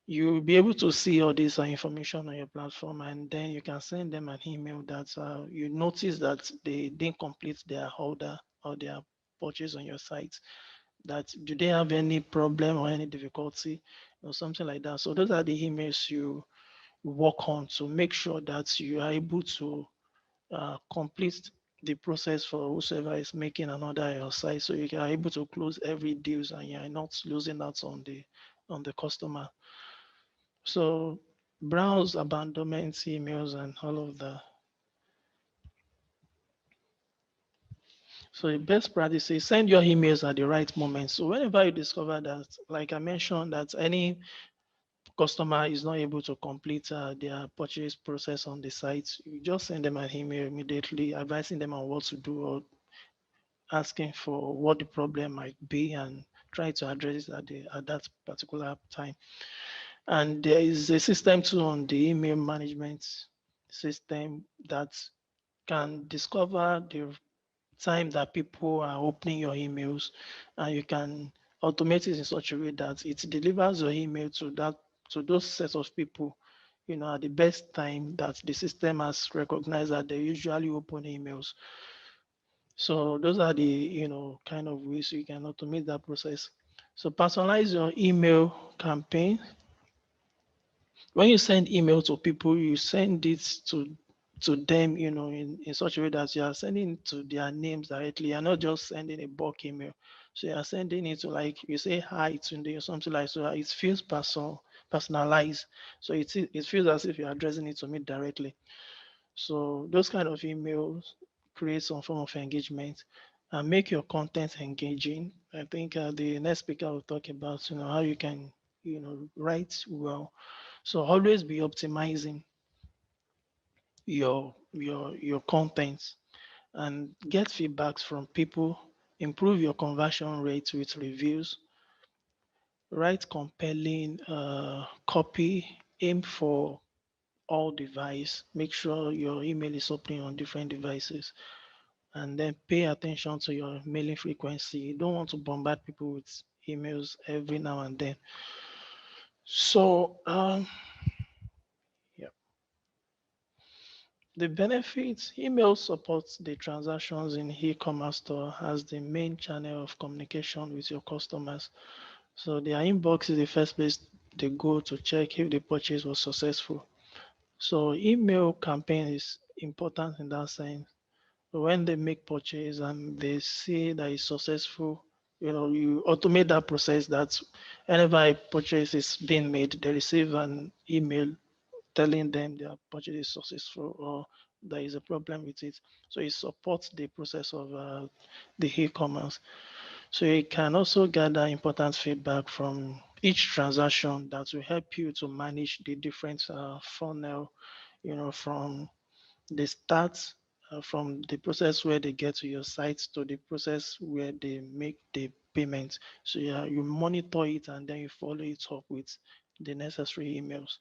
you'll be able to see all this information on your platform, and then you can send them an email that you notice that they didn't complete their order or their purchase on your site. That do they have any problem or any difficulty? or something like that. So those are the emails you work on to make sure that you are able to complete the process for whoever is making an order at your site, so you are able to close every deals and you are not losing out on the customer. So browse abandonment emails and all of that. So the best practice is send your emails at the right moment. So whenever you discover that, like I mentioned, that any customer is not able to complete their purchase process on the site, you just send them an email immediately advising them on what to do or asking for what the problem might be and try to address it at that particular time. And there is a system too on the email management system that can discover the time that people are opening your emails, and you can automate it in such a way that it delivers your email to those sets of people, at the best time that the system has recognized that they usually open emails. So those are the kind of ways you can automate that process. So personalize your email campaign. When you send email to people, you send it to them, in such a way that you are sending it to their names directly. You're not just sending a bulk email. So you are sending it to, like, you say hi to or something like, so it feels personalized. So it feels as if you're addressing it to me directly. So those kind of emails create some form of engagement and make your content engaging. I think the next speaker will talk about how you can write well. So always be optimizing your content and get feedbacks from people. Improve your conversion rate with reviews. Write compelling copy. Aim for all device. Make sure your email is opening on different devices, and then pay attention to your mailing frequency. You don't want to bombard people with emails every now and then. So, yeah. The benefits: email supports the transactions in e-commerce store as the main channel of communication with your customers. So their inbox is the first place they go to check if the purchase was successful. So email campaign is important in that sense. When they make purchase and they see that it's successful, you automate that process that whenever a purchase is being made, they receive an email telling them their purchase is successful or there is a problem with it. So it supports the process of the e-commerce. So you can also gather important feedback from each transaction that will help you to manage the different funnel, from the start, from the process where they get to your site to the process where they make the payment. So yeah, you monitor it and then you follow it up with the necessary emails.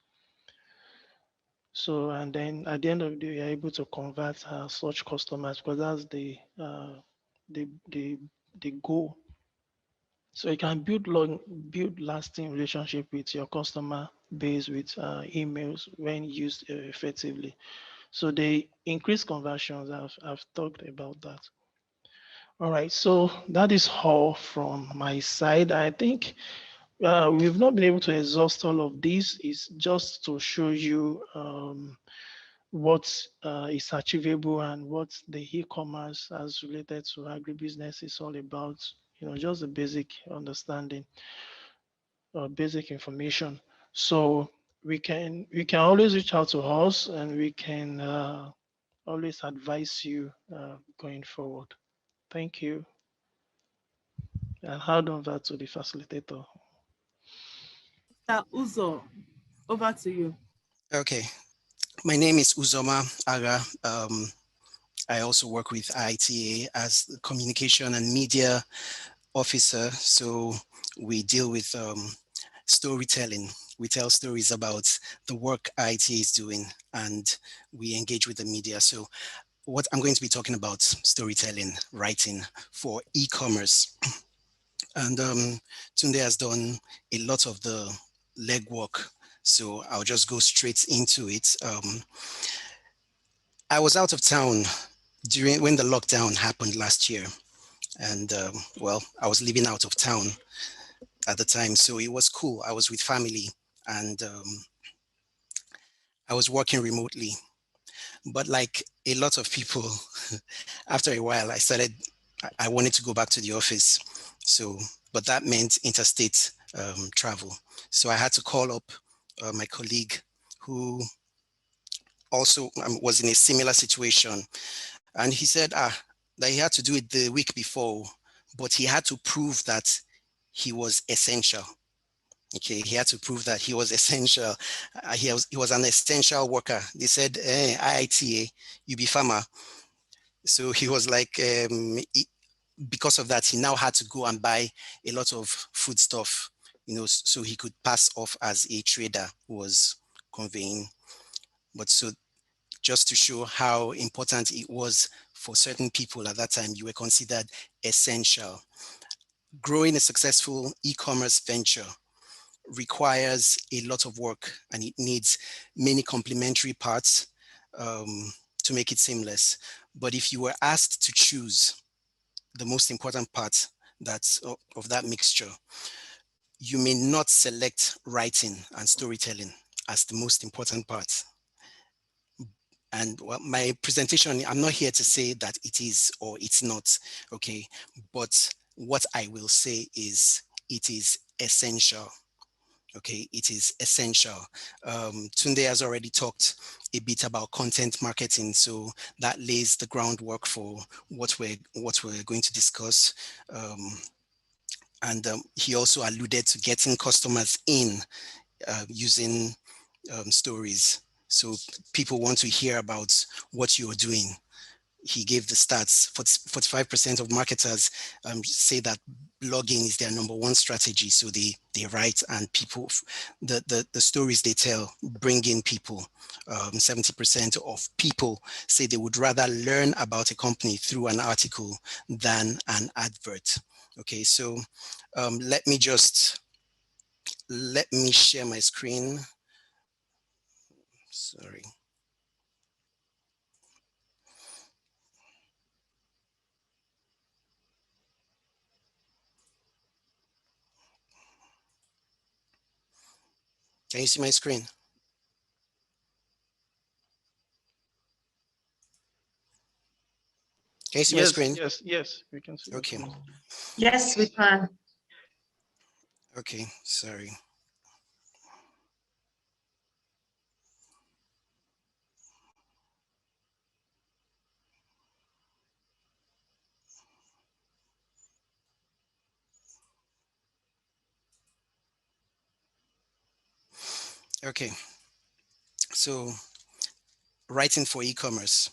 So, and then at the end of the day, you're able to convert such customers, because that's the the the goal. So you can build lasting relationship with your customer base with emails when used effectively. So they increase conversions. I've talked about that. All right, so that is all from my side. I think we've not been able to exhaust all of these. It's just to show you what is achievable and what the e-commerce as related to agribusiness is all about. Just the basic understanding or basic information. So we can always reach out to us, and we can always advise you going forward. Thank you. And hand over to the facilitator. Uzo, over to you. Okay, my name is Uzoma Aga. I also work with ITA as the communication and media officer. So we deal with storytelling. We tell stories about the work ITA is doing, and we engage with the media. So what I'm going to be talking about, storytelling, writing for e-commerce. And Tunde has done a lot of the legwork, so I'll just go straight into it. I was out of town when the lockdown happened last year, and well, I was living out of town. at the time. So it was cool. I was with family and I was working remotely. But like a lot of people, after a while, I wanted to go back to the office. So, but that meant interstate travel. So I had to call up my colleague who also was in a similar situation. And he said, that he had to do it the week before, but he had to prove that he was essential. Okay, he had to prove that he was essential. He was an essential worker. They said, IITA, you be farmer. So he was like, because of that, he now had to go and buy a lot of food stuff, so he could pass off as a trader who was conveying. But so just to show how important it was for certain people at that time, you were considered essential. Growing a successful e-commerce venture requires a lot of work and it needs many complementary parts to make it seamless. But if you were asked to choose the most important part of that mixture, you may not select writing and storytelling as the most important part. And my presentation, I'm not here to say that it is or it's not, okay? But what I will say is it is essential. Okay, it is essential. Tunde has already talked a bit about content marketing, so that lays the groundwork for what we're going to discuss. And he also alluded to getting customers in using stories. So people want to hear about what you're doing. He gave the stats. 45% of marketers say that blogging is their number one strategy. So they write, and people, the stories they tell bring in people. 70% of people say they would rather learn about a company through an article than an advert. Okay, so let me share my screen. Sorry. Can you see my screen? Can you see my screen? Yes, we can see. Okay. Yes, we can. Okay, sorry. Okay, so writing for e-commerce.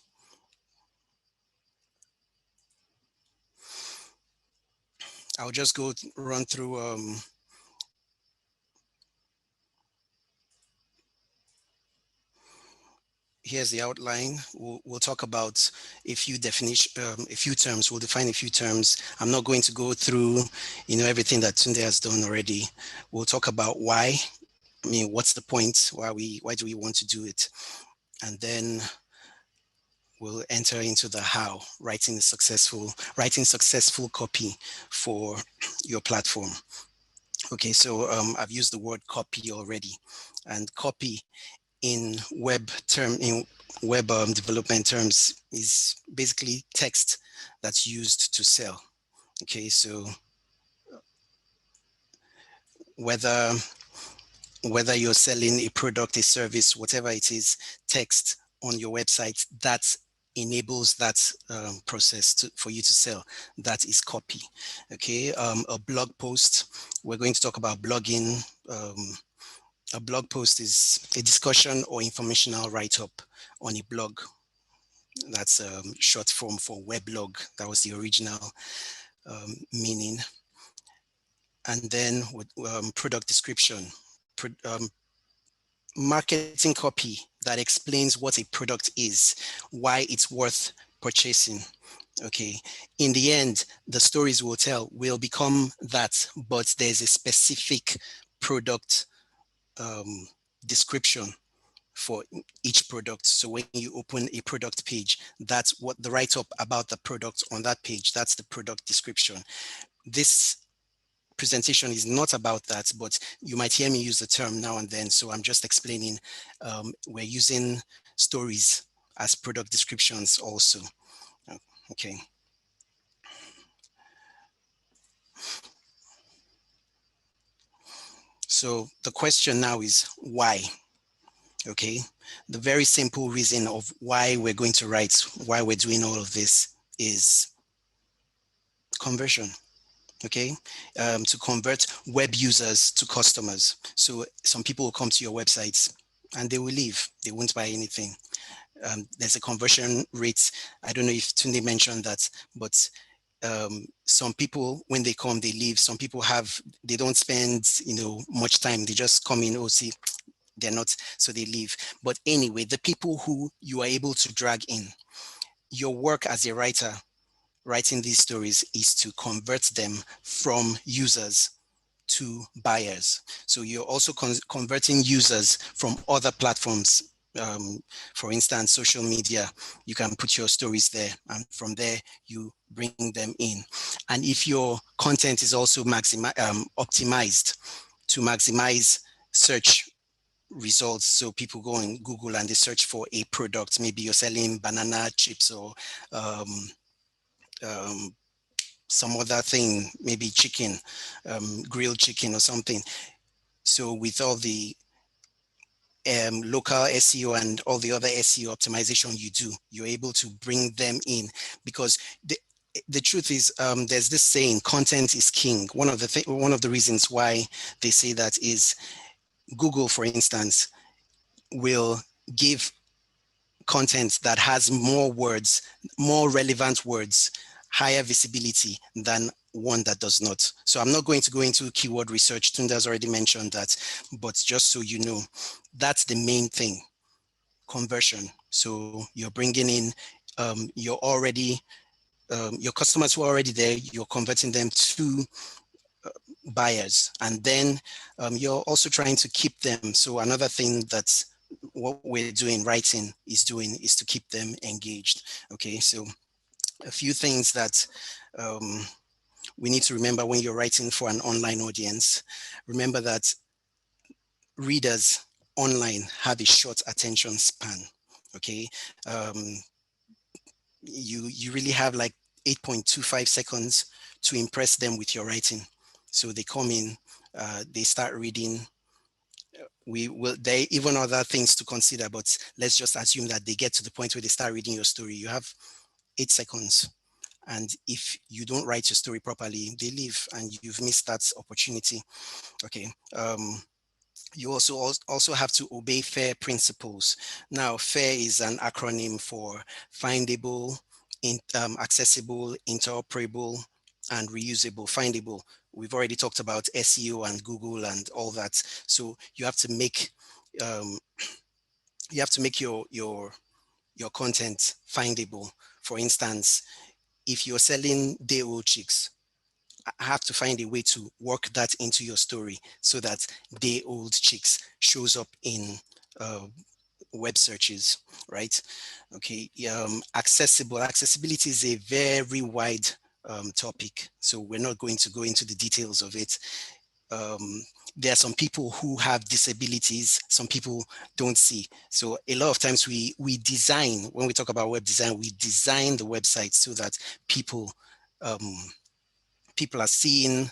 I'll just run through here's the outline. We'll talk about a few a few terms. We'll define a few terms. I'm not going to go through, everything that Tunde has done already. We'll talk about why. I mean, what's the point? Why do we want to do it? And then we'll enter into the how, writing successful copy for your platform. Okay, so I've used the word copy already, and copy in web development terms is basically text that's used to sell. Okay, so whether you're selling a product, a service, whatever it is, text on your website that enables that process for you to sell, that is copy. Okay, a blog post, we're going to talk about blogging. A blog post is a discussion or informational write-up on a blog. That's short form for weblog. That was the original meaning. And then with product description, marketing copy that explains what a product is, why it's worth purchasing. Okay, in the end, the stories will become that, but there's a specific product description for each product. So when you open a product page, that's what the write-up about the product on that page, that's the product description. This presentation is not about that, but you might hear me use the term now and then. So I'm just explaining, we're using stories as product descriptions also. Okay. So the question now is why? Okay. The very simple reason of why we're going to write, why we're doing all of this is conversion. Okay, to convert web users to customers. So some people will come to your websites and they will leave. They won't buy anything. There's a conversion rate. I don't know if Tunde mentioned that, but some people, when they come, they leave. Some people they don't spend, much time. They just come in, oh, see, they're not, so they leave. But anyway, the people who you are able to drag in, your work as a writer, writing these stories, is to convert them from users to buyers. So you're also converting users from other platforms. For instance, social media, you can put your stories there, and from there you bring them in. And if your content is also optimized to maximize search results, so people go on Google and they search for a product, maybe you're selling banana chips or some other thing, maybe chicken, grilled chicken or something. So with all the local SEO and all the other SEO optimization you do, you're able to bring them in, because the truth is, there's this saying, content is king. One of the reasons why they say that is Google, for instance, will give content that has more words, more relevant words, higher visibility than one that does not. So I'm not going to go into keyword research. Tunde has already mentioned that, but just so you know, that's the main thing, conversion. So you're bringing in your customers who are already there, you're converting them to buyers, and then you're also trying to keep them. So another thing that's what we're doing, writing is doing, is to keep them engaged. Okay, so a few things that we need to remember when you're writing for an online audience. Remember that readers online have a short attention span. Okay, you really have like 8.25 seconds to impress them with your writing. So they come in, they start reading. There even other things to consider, but let's just assume that they get to the point where they start reading your story. You have 8 seconds. And if you don't write your story properly, they leave and you've missed that opportunity. Okay. You also have to obey FAIR principles. Now, FAIR is an acronym for findable, accessible, interoperable, and reusable. Findable, we've already talked about SEO and Google and all that. So you have to make your content findable. For instance, if you're selling day-old chicks, I have to find a way to work that into your story so that day-old chicks shows up in web searches, right? Okay, accessibility is a very wide topic, so we're not going to go into the details of it. There are some people who have disabilities, some people don't see. So a lot of times we design, when we talk about web design, we design the website so that people are seeing,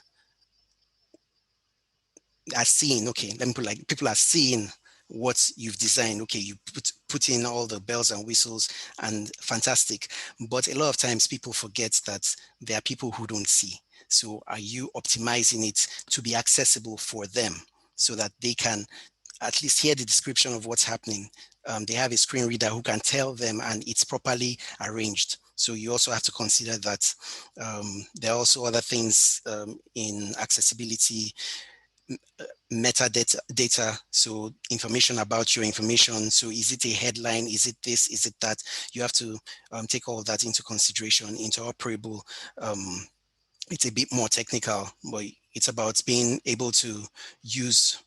okay, let me put like, people are seeing what you've designed. Okay, you put in all the bells and whistles and fantastic. But a lot of times people forget that there are people who don't see. So are you optimizing it to be accessible for them so that they can at least hear the description of what's happening? They have a screen reader who can tell them and it's properly arranged. So you also have to consider that. There are also other things in accessibility, metadata, so information about your information. So is it a headline? Is it this? Is it that? You have to take all of that into consideration. Interoperable, it's a bit more technical, but it's about being able to use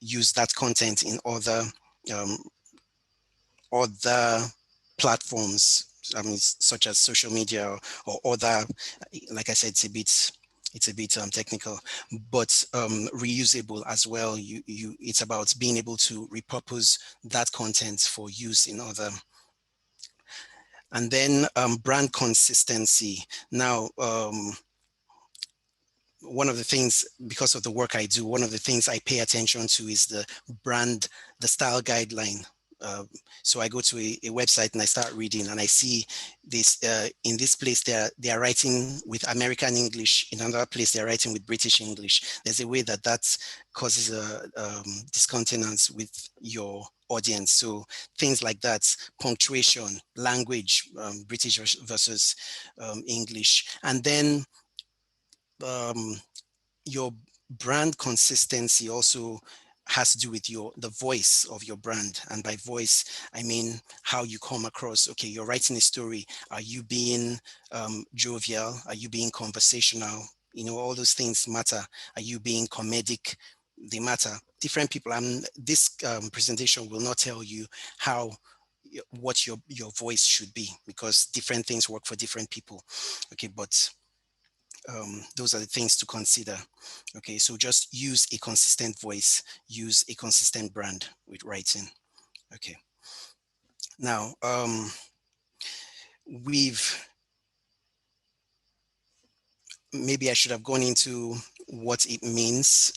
that content in other platforms, such as social media or other. Like I said, it's it's a bit technical, but reusable as well. It's about being able to repurpose that content for use in other. And then brand consistency. Now, one of the things, because of the work I do, one of the things I pay attention to is the brand, the style guideline. So I go to a website and I start reading, and I see this in this place they are writing with American English, in another place they're writing with British English. There's a way that causes a discontinuance with your audience. So things like that, punctuation, language, British versus English, and then your brand consistency also has to do with the voice of your brand. And by voice, I mean how you come across. Okay, you're writing a story. Are you being jovial? Are you being conversational? You know, all those things matter. Are you being comedic? They matter. Different people. This presentation will not tell you what your voice should be, because different things work for different people. Okay, but those are the things to consider. Okay, so just use a consistent voice, use a consistent brand with writing. Okay. Now, maybe I should have gone into what it means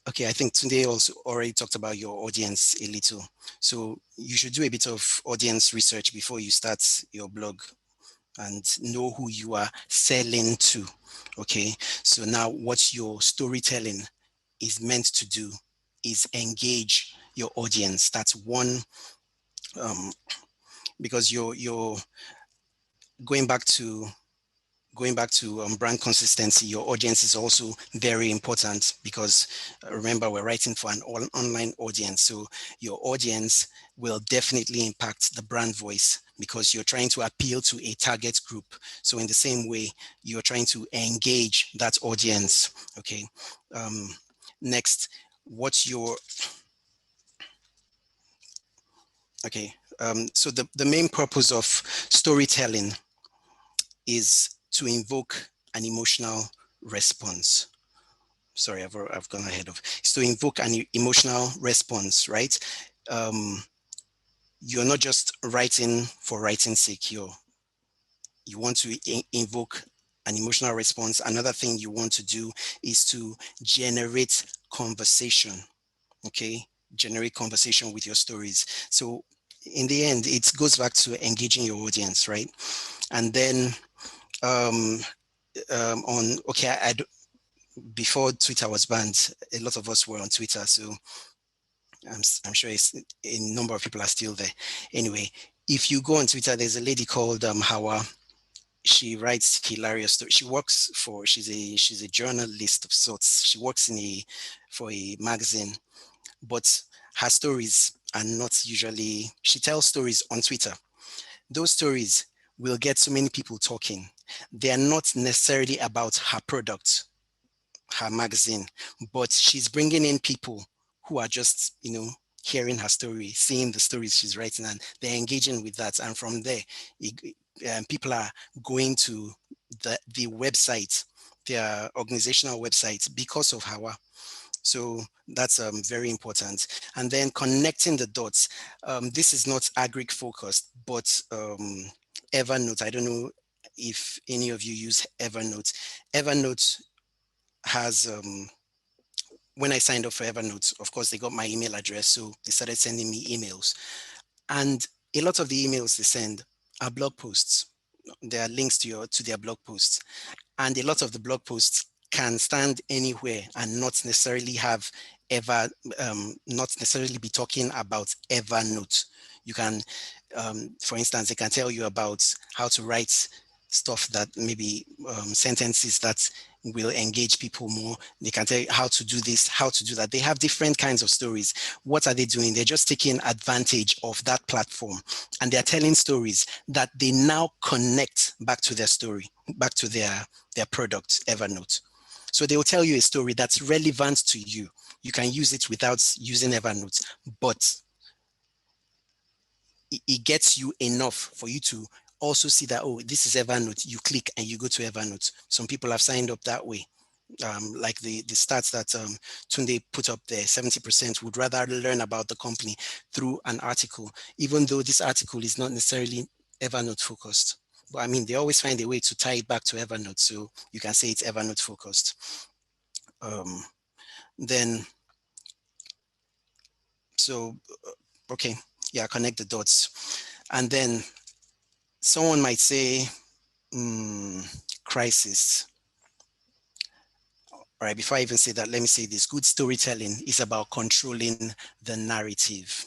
okay, I think Tunde also already talked about your audience a little. So you should do a bit of audience research before you start your blog, and know who you are selling to. Okay, so now what your storytelling is meant to do is engage your audience. That's one, because you're going back to brand consistency. Your audience is also very important, because remember, we're writing for an online audience. So your audience will definitely impact the brand voice, because you're trying to appeal to a target group. So in the same way, you're trying to engage that audience. Okay. Next, okay. So the main purpose of storytelling is to invoke an emotional response. Sorry, I've gone ahead of. It's to invoke an emotional response, right? You're not just writing for writing's sake. You want to invoke an emotional response. Another thing you want to do is to generate conversation. Okay, generate conversation with your stories. So in the end, it goes back to engaging your audience, right? And then before Twitter was banned, a lot of us were on Twitter, so I'm sure a number of people are still there. Anyway, if you go on Twitter, there's a lady called Hawa. She writes hilarious stories. She's a journalist of sorts. She works for a magazine, but her stories are not usually. She tells stories on Twitter. Those stories will get so many people talking. They are not necessarily about her product, her magazine, but she's bringing in people who are just, hearing her story, seeing the stories she's writing, and they're engaging with that. And from there, people are going to the website, their organizational website, because of Hawa. So that's very important. And then connecting the dots. This is not agric focused, but Evernote. I don't know if any of you use Evernote. Evernote has, when I signed up for Evernote, of course, they got my email address. So they started sending me emails. And a lot of the emails they send are blog posts. There are links to their blog posts. And a lot of the blog posts can stand anywhere and not necessarily not necessarily be talking about Evernote. You can, for instance, they can tell you about how to write stuff that maybe sentences that will engage people more. They can tell you how to do this, how to do that. They have different kinds of stories. What are they doing? They're just taking advantage of that platform, and they're telling stories that they now connect back to their story, back to their product, Evernote. So they will tell you a story that's relevant to you. You can use it without using Evernote, but it gets you enough for you to also see that, oh, this is Evernote, you click and you go to Evernote. Some people have signed up that way. Like the stats that Tunde put up there, 70% would rather learn about the company through an article, even though this article is not necessarily Evernote focused. But I mean, they always find a way to tie it back to Evernote. So you can say it's Evernote focused. Then, so, okay, yeah, connect the dots. And then someone might say, crisis. All right, before I even say that, let me say this. Good storytelling is about controlling the narrative.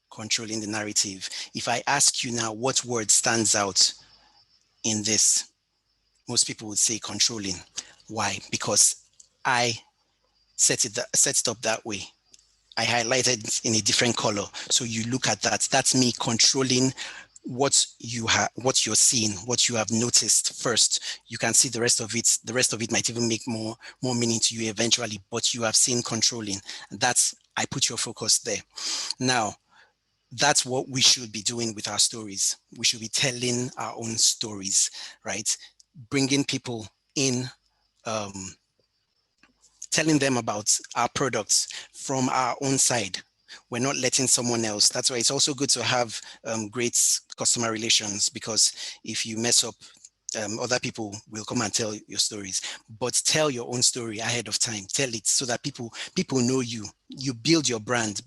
Controlling the narrative. If I ask you now what word stands out in this, most people would say controlling. Why? Because I set it up that way. I highlighted it in a different color. So you look at that. That's me controlling what you have, what you're seeing, what you have noticed first. You can see the rest of it. The rest of it might even make more meaning to you eventually, but you have seen controlling. That's, I put your focus there. Now, that's what we should be doing with our stories. We should be telling our own stories, right? Bringing people in, telling them about our products from our own side. We're not letting someone else. That's why it's also good to have great customer relations, because if you mess up, other people will come and tell your stories. But tell your own story ahead of time. Tell it so that people know you. You build your brand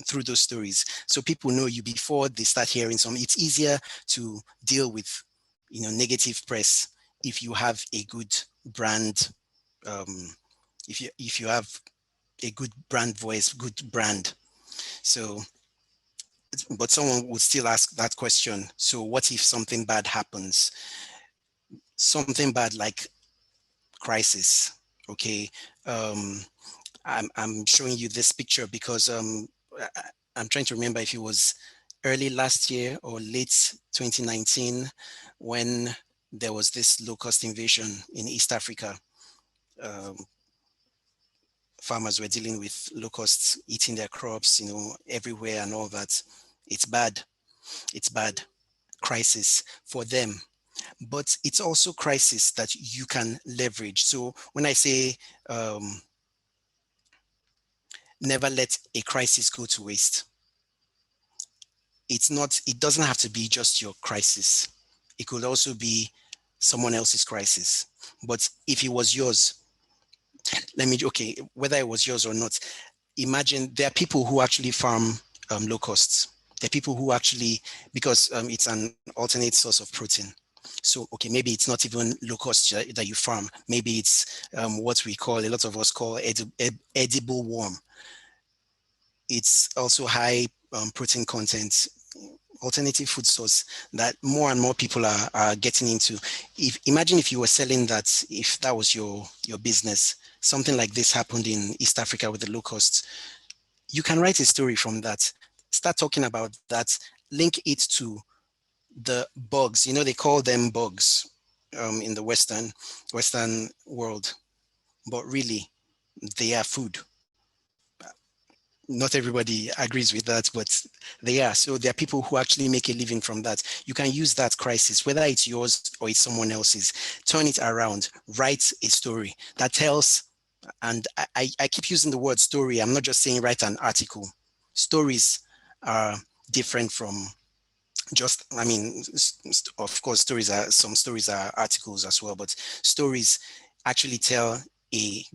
through those stories, so people know you before they start hearing some. It's easier to deal with, negative press if you have a good brand. If you have a good brand voice, good brand. So, but someone would still ask that question. So what if something bad happens? Something bad like crisis. Okay. I'm showing you this picture because I'm trying to remember if it was early last year or late 2019 when there was this low-cost invasion in East Africa. Farmers were dealing with locusts eating their crops, everywhere and all that. It's bad. It's bad. Crisis for them. But it's also crisis that you can leverage. So when I say never let a crisis go to waste, it doesn't have to be just your crisis. It could also be someone else's crisis. But if it was yours, whether it was yours or not, imagine there are people who actually farm locusts. There are people who actually, because it's an alternate source of protein. So, okay, maybe it's not even locust that you farm. Maybe it's what a lot of us call edible worm. It's also high protein content, alternative food source that more and more people are getting into. Imagine if you were selling that, if that was your business, something like this happened in East Africa with the locusts. You can write a story from that. Start talking about that. Link it to the bugs. They call them bugs in the Western world, but really they are food. Not everybody agrees with that, but they are. So there are people who actually make a living from that. You can use that crisis, whether it's yours or it's someone else's, turn it around, write a story that tells, and I keep using the word story. I'm not just saying write an article. Stories are different from just, of course, some stories are articles as well, but stories actually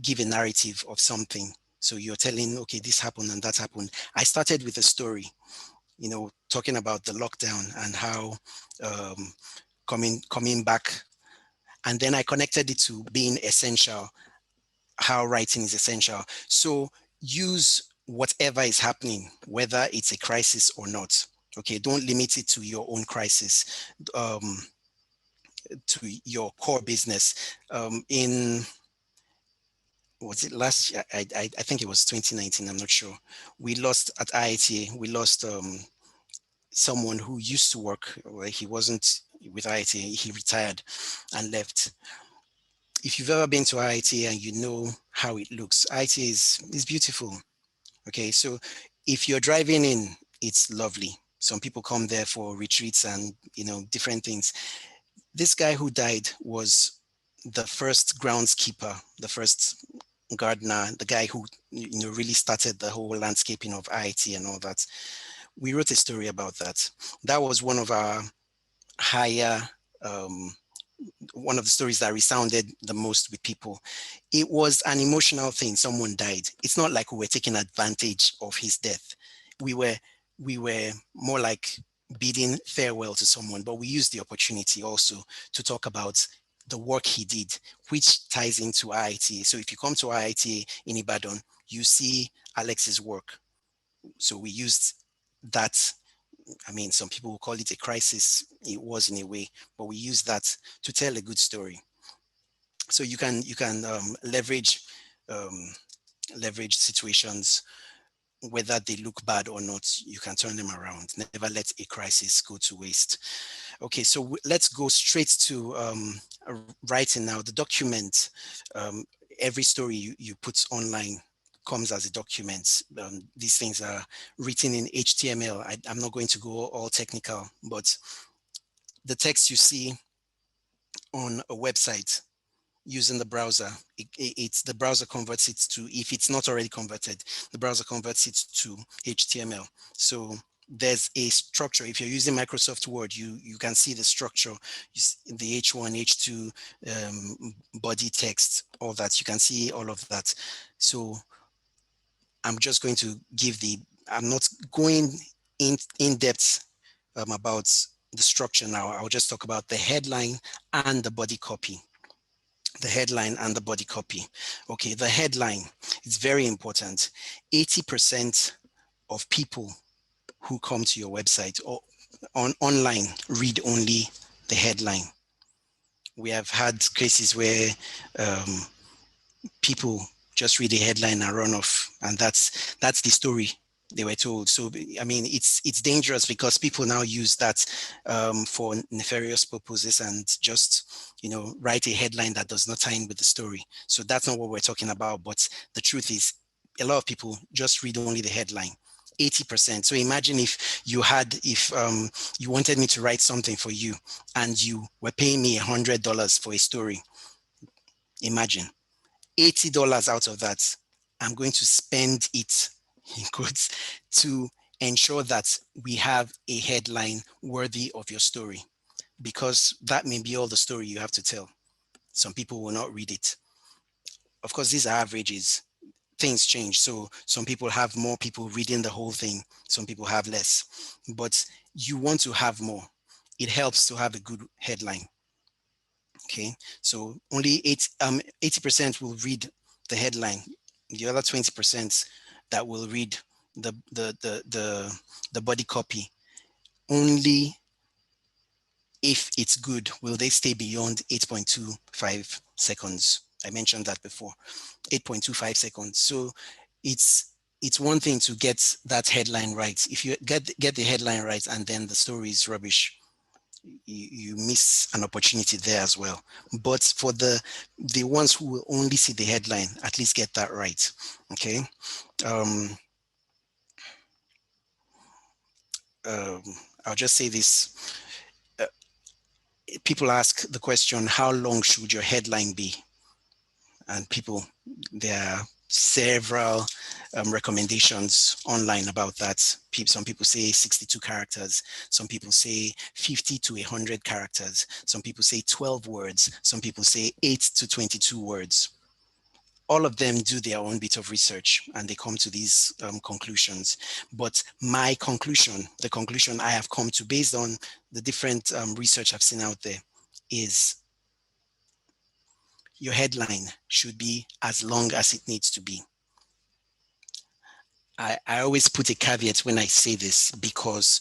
give a narrative of something. So you're telling, okay, this happened and that happened. I started with a story, talking about the lockdown and how coming back. And then I connected it to being essential, how writing is essential. So use whatever is happening, whether it's a crisis or not. Okay, don't limit it to your own crisis, to your core business. Was it last year? I think it was 2019, I'm not sure. We lost at IITA, we lost someone who used to work, he wasn't with IITA, he retired and left. If you've ever been to IITA and you know how it looks, IITA is beautiful. Okay, so if you're driving in, it's lovely. Some people come there for retreats and, different things. This guy who died was the first groundskeeper, the first gardener, the guy who, really started the whole landscaping of IT and all that. We wrote a story about that. That was one of our higher, one of the stories that resounded the most with people. It was an emotional thing. Someone died. It's not like we were taking advantage of his death. We were more like bidding farewell to someone, but we used the opportunity also to talk about the work he did, which ties into IITA. So if you come to IITA in Ibadan, you see Alex's work. So we used that. I mean, some people will call it a crisis. It was in a way, but we use that to tell a good story. So you can leverage situations, whether they look bad or not. You can turn them around. Never let a crisis go to waste. Okay, so let's go straight to writing now. The document, every story you put online comes as a document. These things are written in HTML. I'm not going to go all technical, but the text you see on a website using the browser, it's the browser converts it to, if it's not already converted, the browser converts it to HTML. So there's a structure. If you're using Microsoft Word, you can see the structure, the H1, H2, body text, all that. You can see all of that. So I'm just going to give I'm not going in depth about the structure now. I'll just talk about the headline and the body copy. The headline and the body copy. Okay, the headline is very important. 80% of people who come to your website or online read only the headline. We have had cases where people just read the headline and run off, and that's the story they were told. So I mean, it's dangerous because people now use that for nefarious purposes and just write a headline that does not tie in with the story. So that's not what we're talking about. But the truth is, a lot of people just read only the headline. 80%. So imagine if you wanted me to write something for you and you were paying me $100 for a story. Imagine $80 out of that, I'm going to spend it in quotes to ensure that we have a headline worthy of your story, because that may be all the story you have to tell. Some people will not read it. Of course, these are averages. Things change. So some people have more people reading the whole thing. Some people have less, but you want to have more. It helps to have a good headline. Okay, so only 80% will read the headline. The other 20% that will read the body copy, only if it's good will they stay beyond 8.25 seconds. I mentioned that before, 8.25 seconds. So it's one thing to get that headline right. If you get the headline right and then the story is rubbish, you miss an opportunity there as well. But for the ones who will only see the headline, at least get that right. Okay. I'll just say this. People ask the question, how long should your headline be? And there are several recommendations online about that. Some people say 62 characters. Some people say 50 to 100 characters. Some people say 12 words. Some people say 8 to 22 words. All of them do their own bit of research and they come to these conclusions. But my conclusion, the conclusion I have come to based on the different research I've seen out there, is your headline should be as long as it needs to be. I always put a caveat when I say this, because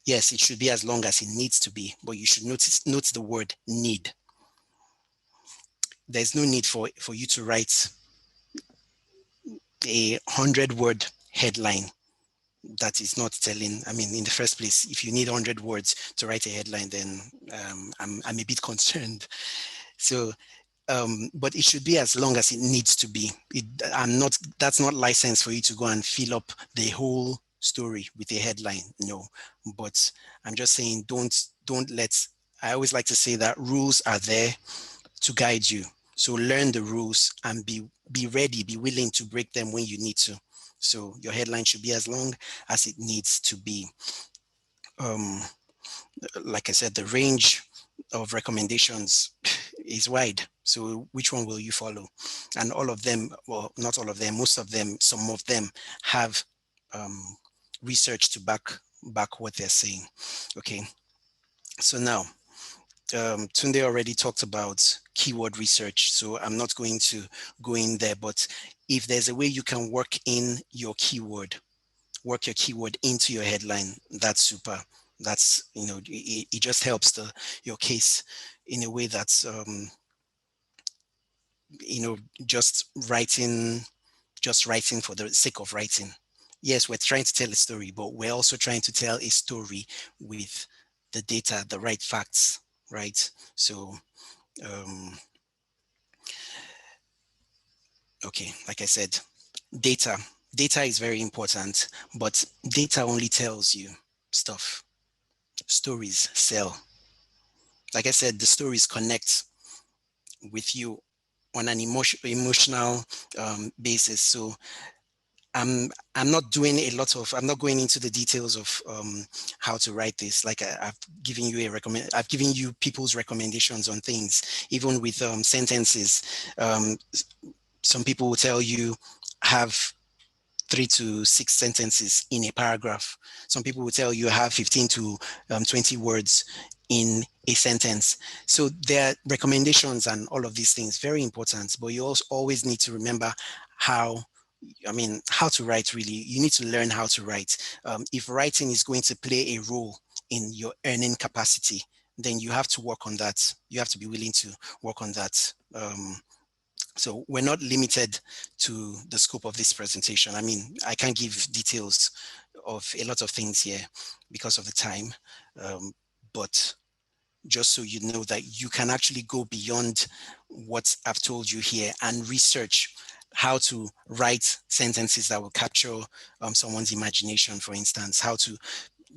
yes, it should be as long as it needs to be, but you should note the word need. There's no need for you to write a 100-word headline that is not telling. I mean, in the first place, if you need 100 words to write a headline, then I'm a bit concerned. So, but it should be as long as it needs to be. That's not license for you to go and fill up the whole story with a headline. No, but I'm just saying, don't let, I always like to say that rules are there to guide you. So learn the rules and be ready, be willing to break them when you need to. So your headline should be as long as it needs to be. Like I said, the range of recommendations is wide. So which one will you follow? And all of them, well, not all of them, most of them, some of them have research to back what they're saying. Okay. So now, Tunde already talked about keyword research, so I'm not going to go in there, but if there's a way you can work your keyword into your headline, that's super. That's, it just helps your case in a way that's, just writing for the sake of writing. Yes, we're trying to tell a story, but we're also trying to tell a story with the data, the right facts, right? So, okay, like I said, data is very important, but data only tells you stuff. Stories sell. Like I said, the stories connect with you on an emotional basis. So I'm not doing I'm not going into the details of how to write this. Like I've given you I've given you people's recommendations on things, even with sentences. Some people will tell you have 3 to 6 sentences in a paragraph. Some people will tell you have 15 to 20 words in a sentence. So there are recommendations and all of these things, very important, but you also always need to remember how to write. Really, you need to learn how to write. If writing is going to play a role in your earning capacity, then you have to work on that. You have to be willing to work on that. So we're not limited to the scope of this presentation. I mean, I can't give details of a lot of things here because of the time, but just so you know that you can actually go beyond what I've told you here and research how to write sentences that will capture someone's imagination, for instance, how to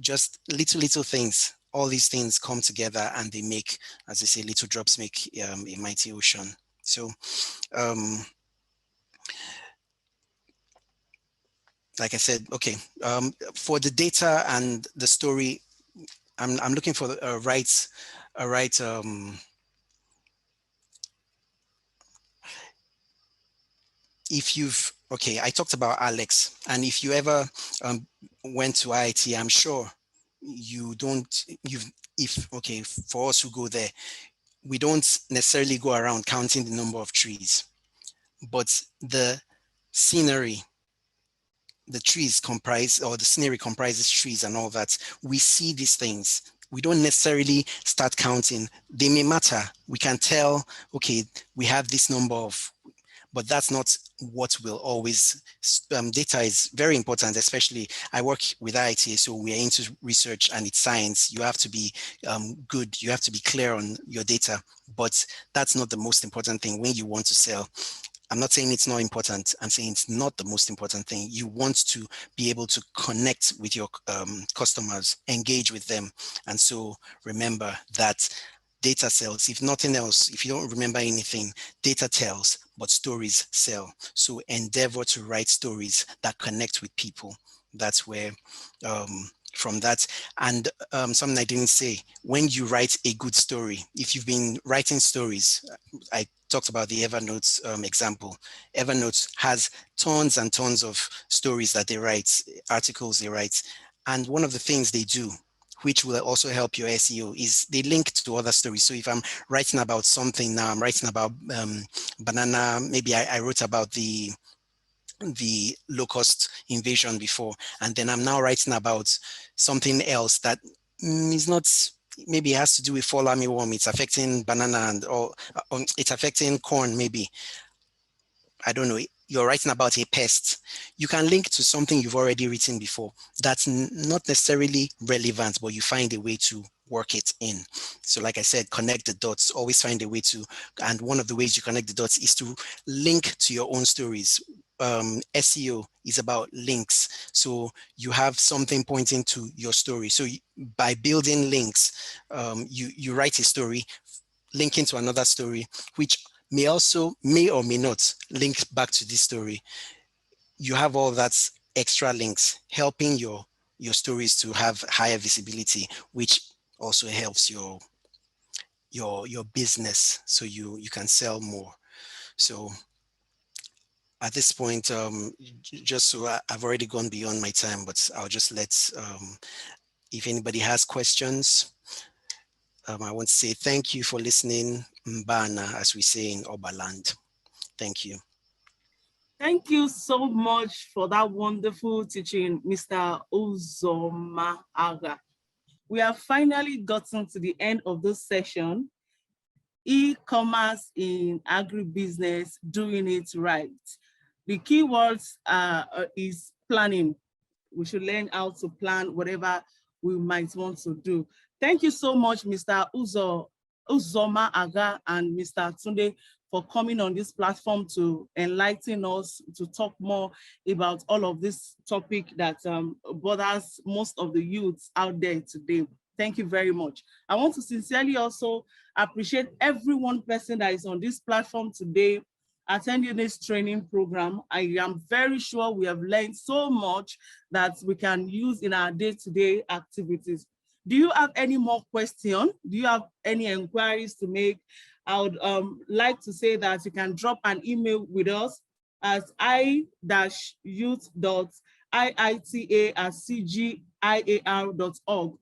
just little things. All these things come together and they make, as they say, little drops make a mighty ocean. So, like I said, okay, for the data and the story, I'm looking for a right, if you've, okay, I talked about Alex, and if you ever went to IIT, I'm sure okay, for us who go there, we don't necessarily go around counting the number of trees, but the scenery, the trees comprise, or the scenery comprises trees and all that. We see these things. We don't necessarily start counting. They may matter. We can tell, okay, we have this number of, but that's not what will always, data is very important, especially I work with IITA, so we're into research and it's science. You have to be good, you have to be clear on your data, but that's not the most important thing when you want to sell. I'm not saying it's not important. I'm saying it's not the most important thing. You want to be able to connect with your customers, engage with them. And so remember that data sells. If nothing else, if you don't remember anything, data tells, but stories sell. So endeavor to write stories that connect with people. That's where, from that. And something I didn't say, when you write a good story, if you've been writing stories, I talked about the Evernote example. Evernote has tons and tons of stories that they write, articles they write. And one of the things they do, which will also help your SEO, is they link to other stories. So if I'm writing about something now, I'm writing about banana, maybe I wrote about the locust invasion before, and then I'm now writing about something else that is not, maybe it has to do with fall armyworm, it's affecting banana and or it's affecting corn, maybe, I don't know, you're writing about a pest. You can link to something you've already written before that's not necessarily relevant, but you find a way to work it in. So like I said, connect the dots, always find a way to, and one of the ways you connect the dots is to link to your own stories. SEO is about links. So you have something pointing to your story. So by building links, you write a story linking to another story, which may or may not link back to this story. You have all that extra links helping your stories to have higher visibility, which also helps your business, so you can sell more. So at this point, just so I've already gone beyond my time, but I'll just let, if anybody has questions, I want to say thank you for listening, Mbana, as we say in Oberland. Thank you. Thank you so much for that wonderful teaching, Mr. Uzoma Aga. We have finally gotten to the end of this session. E-commerce in agribusiness, doing it right. The keywords is planning. We should learn how to plan whatever we might want to do. Thank you so much, Mr. Uzoma Aga and Mr. Tunde, for coming on this platform to enlighten us, to talk more about all of this topic that bothers most of the youths out there today. Thank you very much. I want to sincerely also appreciate every one person that is on this platform today attending this training program. I am very sure we have learned so much that we can use in our day-to-day activities. Do you have any more questions? Do you have any inquiries to make? I would like to say that you can drop an email with us at i-youth.iita@cgiar.org.